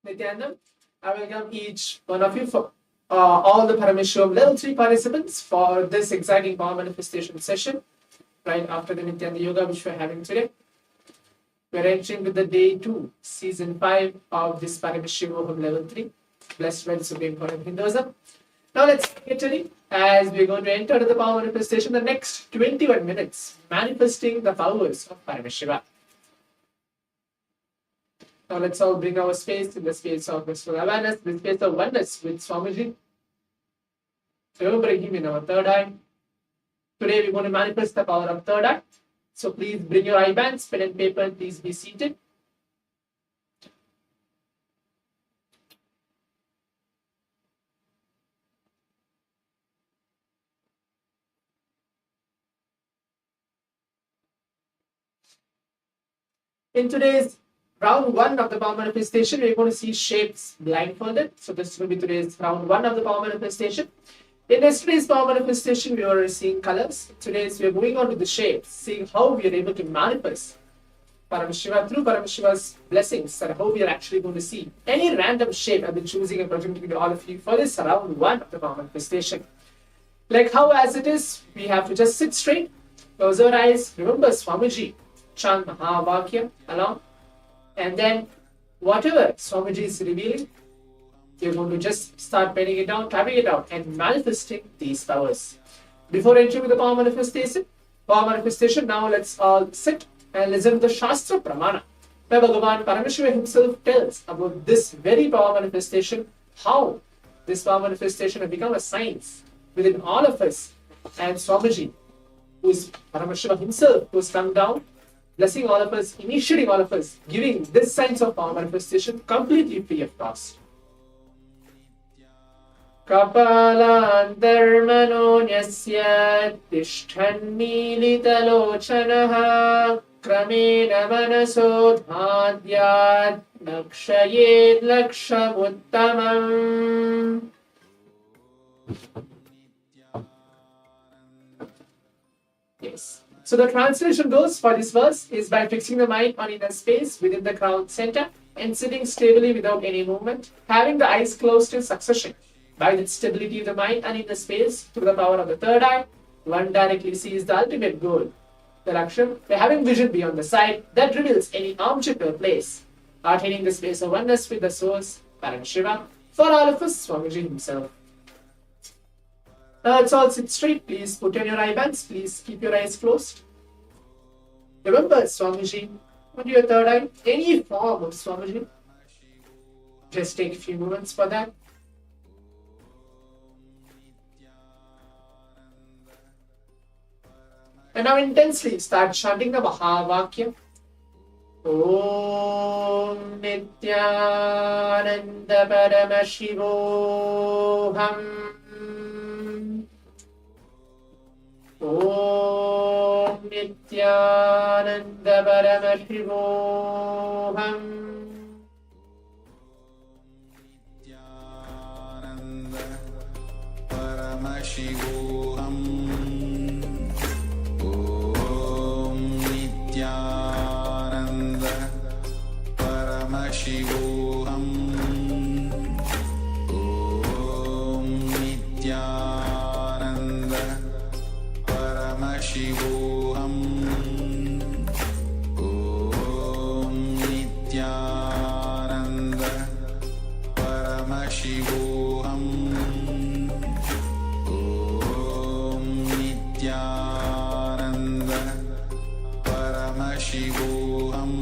Nityanam, I welcome each one of you for all the Paramashivoham Level 3 participants for this exciting power manifestation session right after the Nityananda Yoga which we are having today. We are entering with the day 2, season 5 of this Paramashivoham Level 3, blessed by the Supreme Pontiff of Hinduism. Now let's get ready as we are going to enter the power manifestation the next 21 minutes, manifesting the powers of Paramashiva. Now let's all bring our space in the space of blissful awareness, the space of oneness with Swamiji. Remembering him in our third eye. Today we're going to manifest the power of third eye. So please bring your eye bands, pen and paper, and please be seated. In today's round 1 of the power manifestation, we're going to see shapes blindfolded. So this will be today's round 1 of the power manifestation. In yesterday's power manifestation, we were seeing colors. Today's we are moving on to the shapes, seeing how we are able to manifest Paramashiva through Paramashiva's blessings, and how we are actually going to see any random shape I've been choosing and projecting to all of you for this round 1 of the power manifestation. Like how as it is, we have to just sit straight, close our eyes, remember Swamiji, chant Mahavakya along. And then, whatever Swamiji is revealing, you're going to just start penning it down, tapping it out, and manifesting these powers. Before entering the power manifestation, now let's all sit and listen to the Shastra Pramana, where Bhagavan Paramashivam himself tells about this very power manifestation, how this power manifestation has become a science within all of us. And Swamiji, who is Paramashivam himself, who has come down, blessing all of us, initiating all of us, giving this science of power manifestation completely free of cost. Kapalantarmanonyasya tishthanmilitalochanaha kramena manasodhadyat lakshayet lakshamuttamam. Yes. So the translation goes for this verse is by fixing the mind on inner space within the crown center and sitting stably without any movement, having the eyes closed in succession. By the stability of the mind and inner space through the power of the third eye, one directly sees the ultimate goal, the Laksham, by having vision beyond the sight that reveals any object or place, attaining the space of oneness with the source, Paramashiva, for all of us, Swamiji himself. Now let's all sit straight. Please put on your eye bands. Please keep your eyes closed. Remember Swamiji, on your third eye, any form of Swamiji. Just take a few moments for that. And now intensely start chanting the Mahavakya. Om Nityananda Paramashivoham. Om Nityananda Paramashivoham. Nityananda Paramashivoham. Om Nityananda Paramashivoham. Om Nityananda Paramashivoham. Om Nityananda Paramashivoham. Om Nityananda Paramashivoham.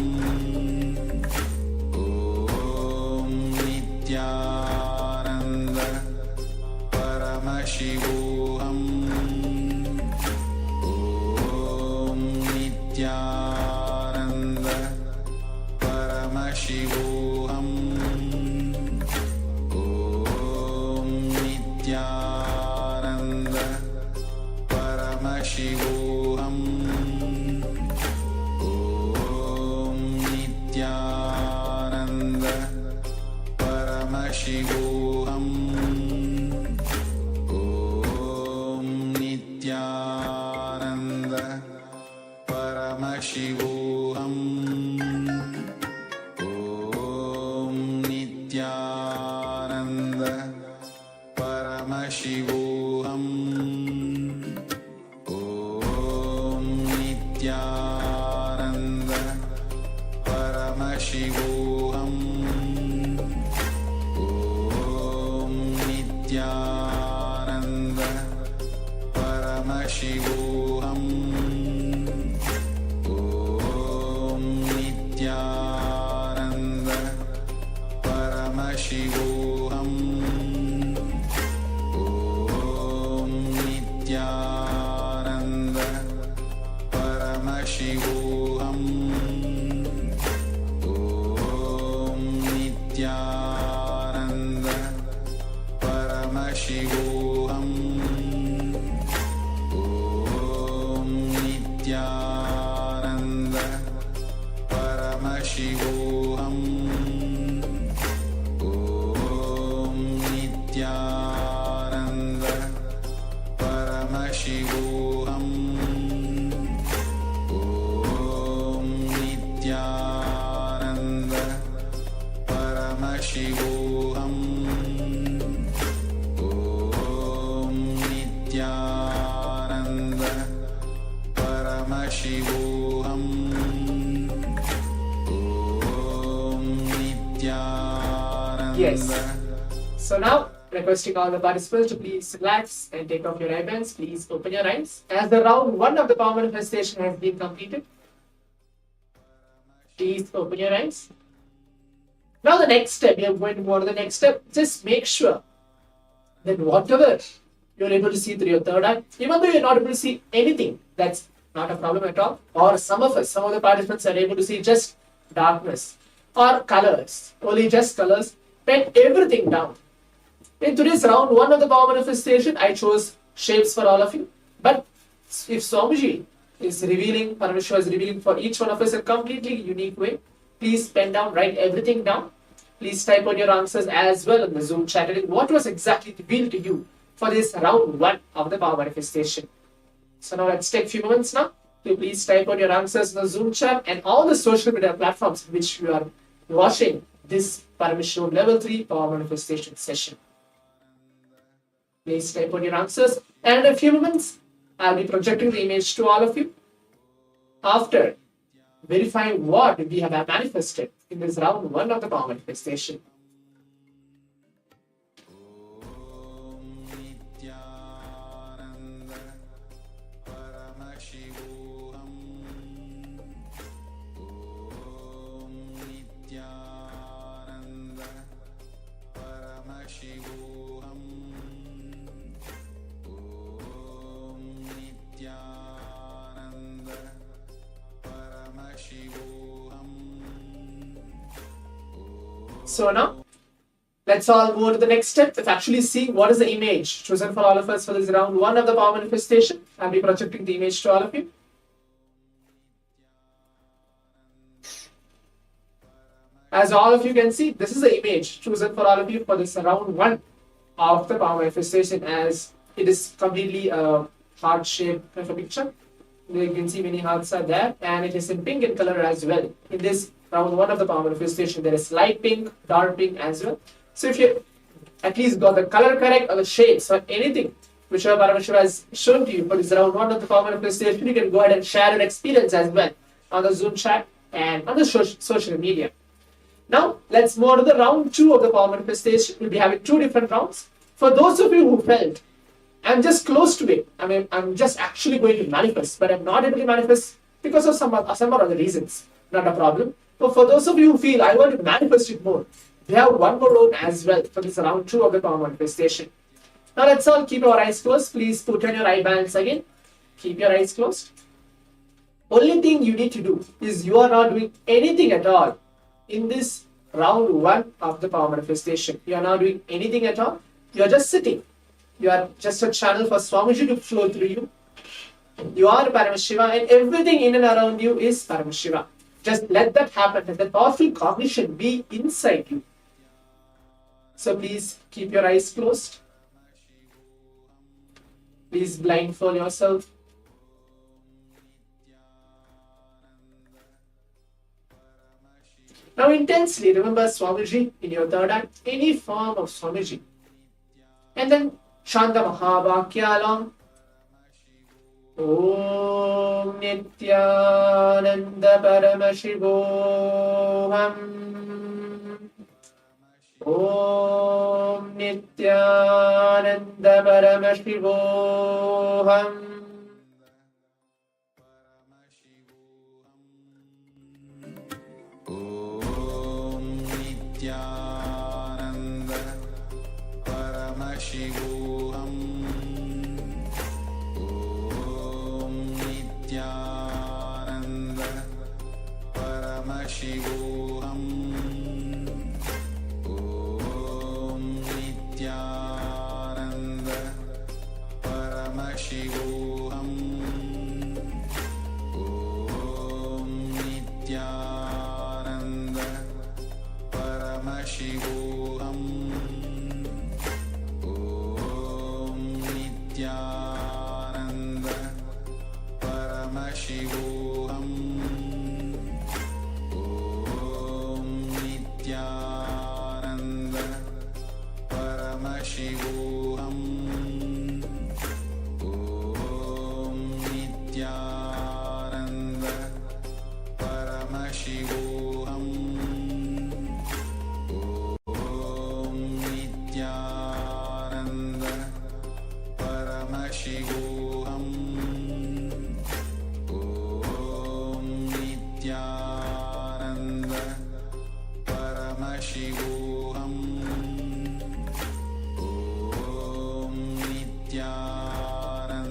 Om Nityananda Paramashivoham. Om Nityananda Paramashivoham. Nityananda Paramashivoham Om Nityananda Paramashivoham Om Nityananda Paramashivoham Om Nityananda Paramashivoham Om Nityananda Paramashivoham Om Nityananda Paramashivoham Om Nityananda Paramashivoham Om Nityananda Paramashivoham Om Nityananda Paramashivoham Om Nityananda Paramashivoham Om Nityananda Paramashivoham Om Nityananda Paramashivoham Om Nityananda. Yes. So now, requesting all the participants to please relax and take off your ribbons. Please open your eyes. As the round 1 of the power manifestation has been completed, please open your eyes. Now the next step, we are going to go on to the next step. Just make sure that whatever you're able to see through your third eye, even though you're not able to see anything, that's not a problem at all. Or some of the participants are able to see just darkness or colors, only just colors. Pen everything down. In today's round 1 of the power manifestation, I chose shapes for all of you. But if Swamiji is revealing, Paramashiva is revealing for each one of us in a completely unique way, please pen down, write everything down. Please type on your answers as well in the Zoom chat. What was exactly revealed to you for this round 1 of the power manifestation? So now let's take a few moments now to please type on your answers in the Zoom chat and all the social media platforms in which you are watching this Paramashivoham Level 3 power manifestation session. Please type on your answers, and in a few moments I'll be projecting the image to all of you after verifying what we have manifested in this round 1 of the power manifestation. Om Nityananda Paramashivoham Om Nityananda Paramashivoham Om Nityananda Paramashivoham. So now, let's all go to the next step. Let's actually see what is the image chosen for all of us for this round 1 of the power manifestation. I'll be projecting the image to all of you. As all of you can see, this is the image chosen for all of you for this round 1 of the power manifestation, as it is completely a heart shape of a picture. You can see many hearts are there, and it is in pink in color as well. In this round 1 of the power manifestation, there is light pink, dark pink as well. So if you at least got the color correct or the shapes or anything which our Paramashiva has shown to you for this round 1 of the power manifestation, you can go ahead and share your experience as well on the Zoom chat and on the social media. Now let's move on to the round 2 of the power manifestation. We'll be having 2 different rounds. For those of you who felt, I'm just close to it, I'm just actually going to manifest, but I'm not able to manifest because of some other reasons, not a problem. But for those of you who feel, I want to manifest it more, we have one more round as well for this round 2 of the power manifestation. Now let's all keep our eyes closed. Please put on your eye bands again. Keep your eyes closed. Only thing you need to do is you are not doing anything at all in this round 1 of the power manifestation. You are not doing anything at all. You are just sitting. You are just a channel for Swamiji to flow through you. You are Paramashiva, and everything in and around you is Paramashiva. Just let that happen. Let that powerful cognition be inside you. So please keep your eyes closed. Please blindfold yourself. Now intensely remember Swamiji in your third eye, any form of Swamiji. And then Shanta Mahavakya along. Om Nityananda Paramashivoham. Om Nityananda Paramashivoham. Om Nityananda Paramashivoham. Om Nityananda Paramashivoham. Om Nityananda Paramashivoham. Om Nityananda Paramashivoham. Om Nityananda Paramashivoham. Om Nityananda Paramashivoham. Om Nityananda Paramashivoham. Om Nityananda Paramashivoham. Om Nityananda Paramashivoham. Om Nityananda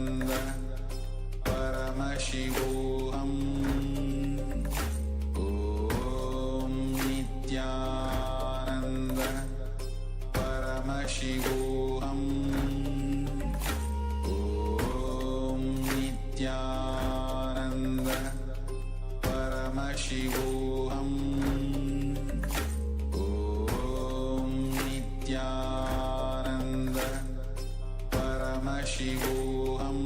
Paramashivoham. Om Nityananda Paramashivoham. Om Nityananda Paramashivoham. Om Nityananda Paramashivoham.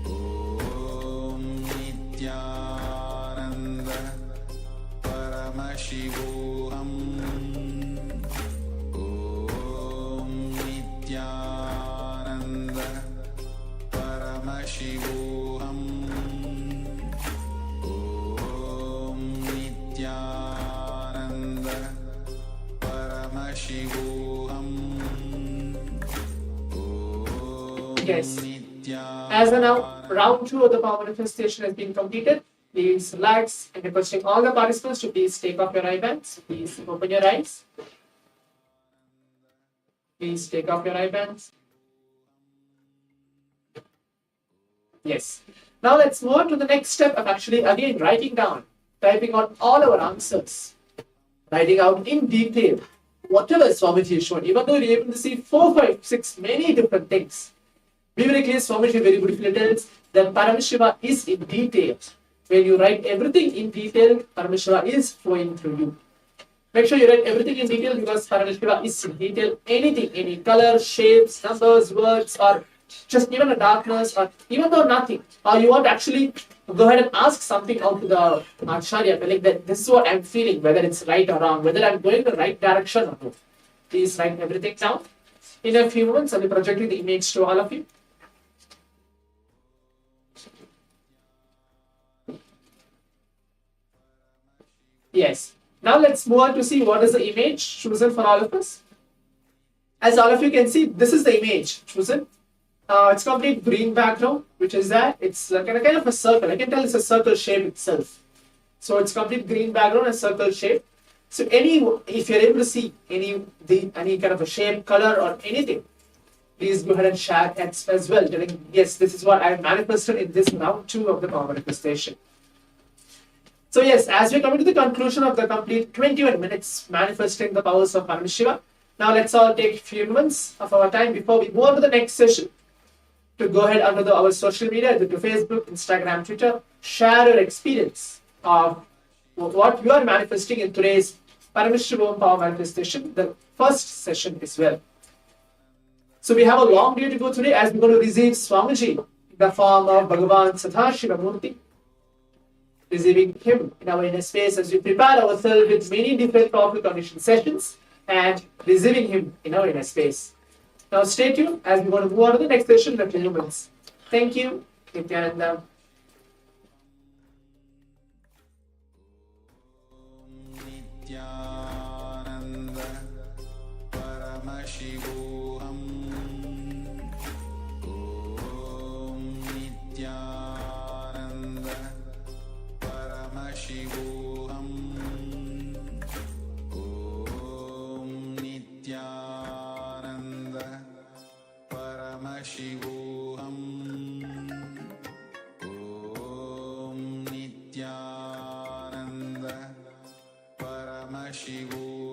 Om Nityananda Paramashivoham. Om Nityananda Paramashivoham. Om Nityananda Paramashivoham. Yes. As of now, round 2 of the power manifestation has been completed. Please relax and requesting all the participants to please take off your eye bands. Please open your eyes. Please take off your eye bands. Yes. Now let's move on to the next step of actually again writing down, typing out all our answers, writing out in detail whatever Swamiji has shown. Even though you're able to see 4, 5, 6 many different things, be very clear. Swamiji very beautifully tells that Paramashiva is in detail. When you write everything in detail, Paramashiva is flowing through you. Make sure you write everything in detail because Paramashiva is in detail. Anything, any color, shapes, numbers, words, or just even a darkness, or even though nothing, or you want to actually go ahead and ask something out to the Acharya, like that, this is what I'm feeling, whether it's right or wrong, whether I'm going the right direction or not. Please write everything down. In a few moments, I'll be projecting the image to all of you. Yes. Now let's move on to see what is the image chosen for all of us. As all of you can see, this is the image chosen. It's complete green background, which is that it's like a kind of a circle. I can tell it's a circle shape itself. So it's complete green background and circle shape. So if you're able to see any kind of a shape, color, or anything, please go ahead and share it as well. Telling yes, this is what I manifested in this round 2 of the power manifestation. So yes, as we're coming to the conclusion of the complete 21 minutes manifesting the powers of Paramashiva, now let's all take a few moments of our time before we move on to the next session to go ahead under our social media, to Facebook, Instagram, Twitter, share your experience of what you are manifesting in today's Paramashivoham Power Manifestation, the first session as well. So we have a long day to go today as we're going to receive Swamiji in the form of Bhagavan Sadashiva Murthy. Receiving him in our inner space as we prepare ourselves with many different powerful condition sessions and receiving him in our inner space. Now stay tuned as we're going to move on to the next session in a few moments. Thank you. Nityananda. Nityananda Paramashivoham Om Nityananda Paramashivoham Om Nityananda Paramashivoham Om Nityananda Paramashivoham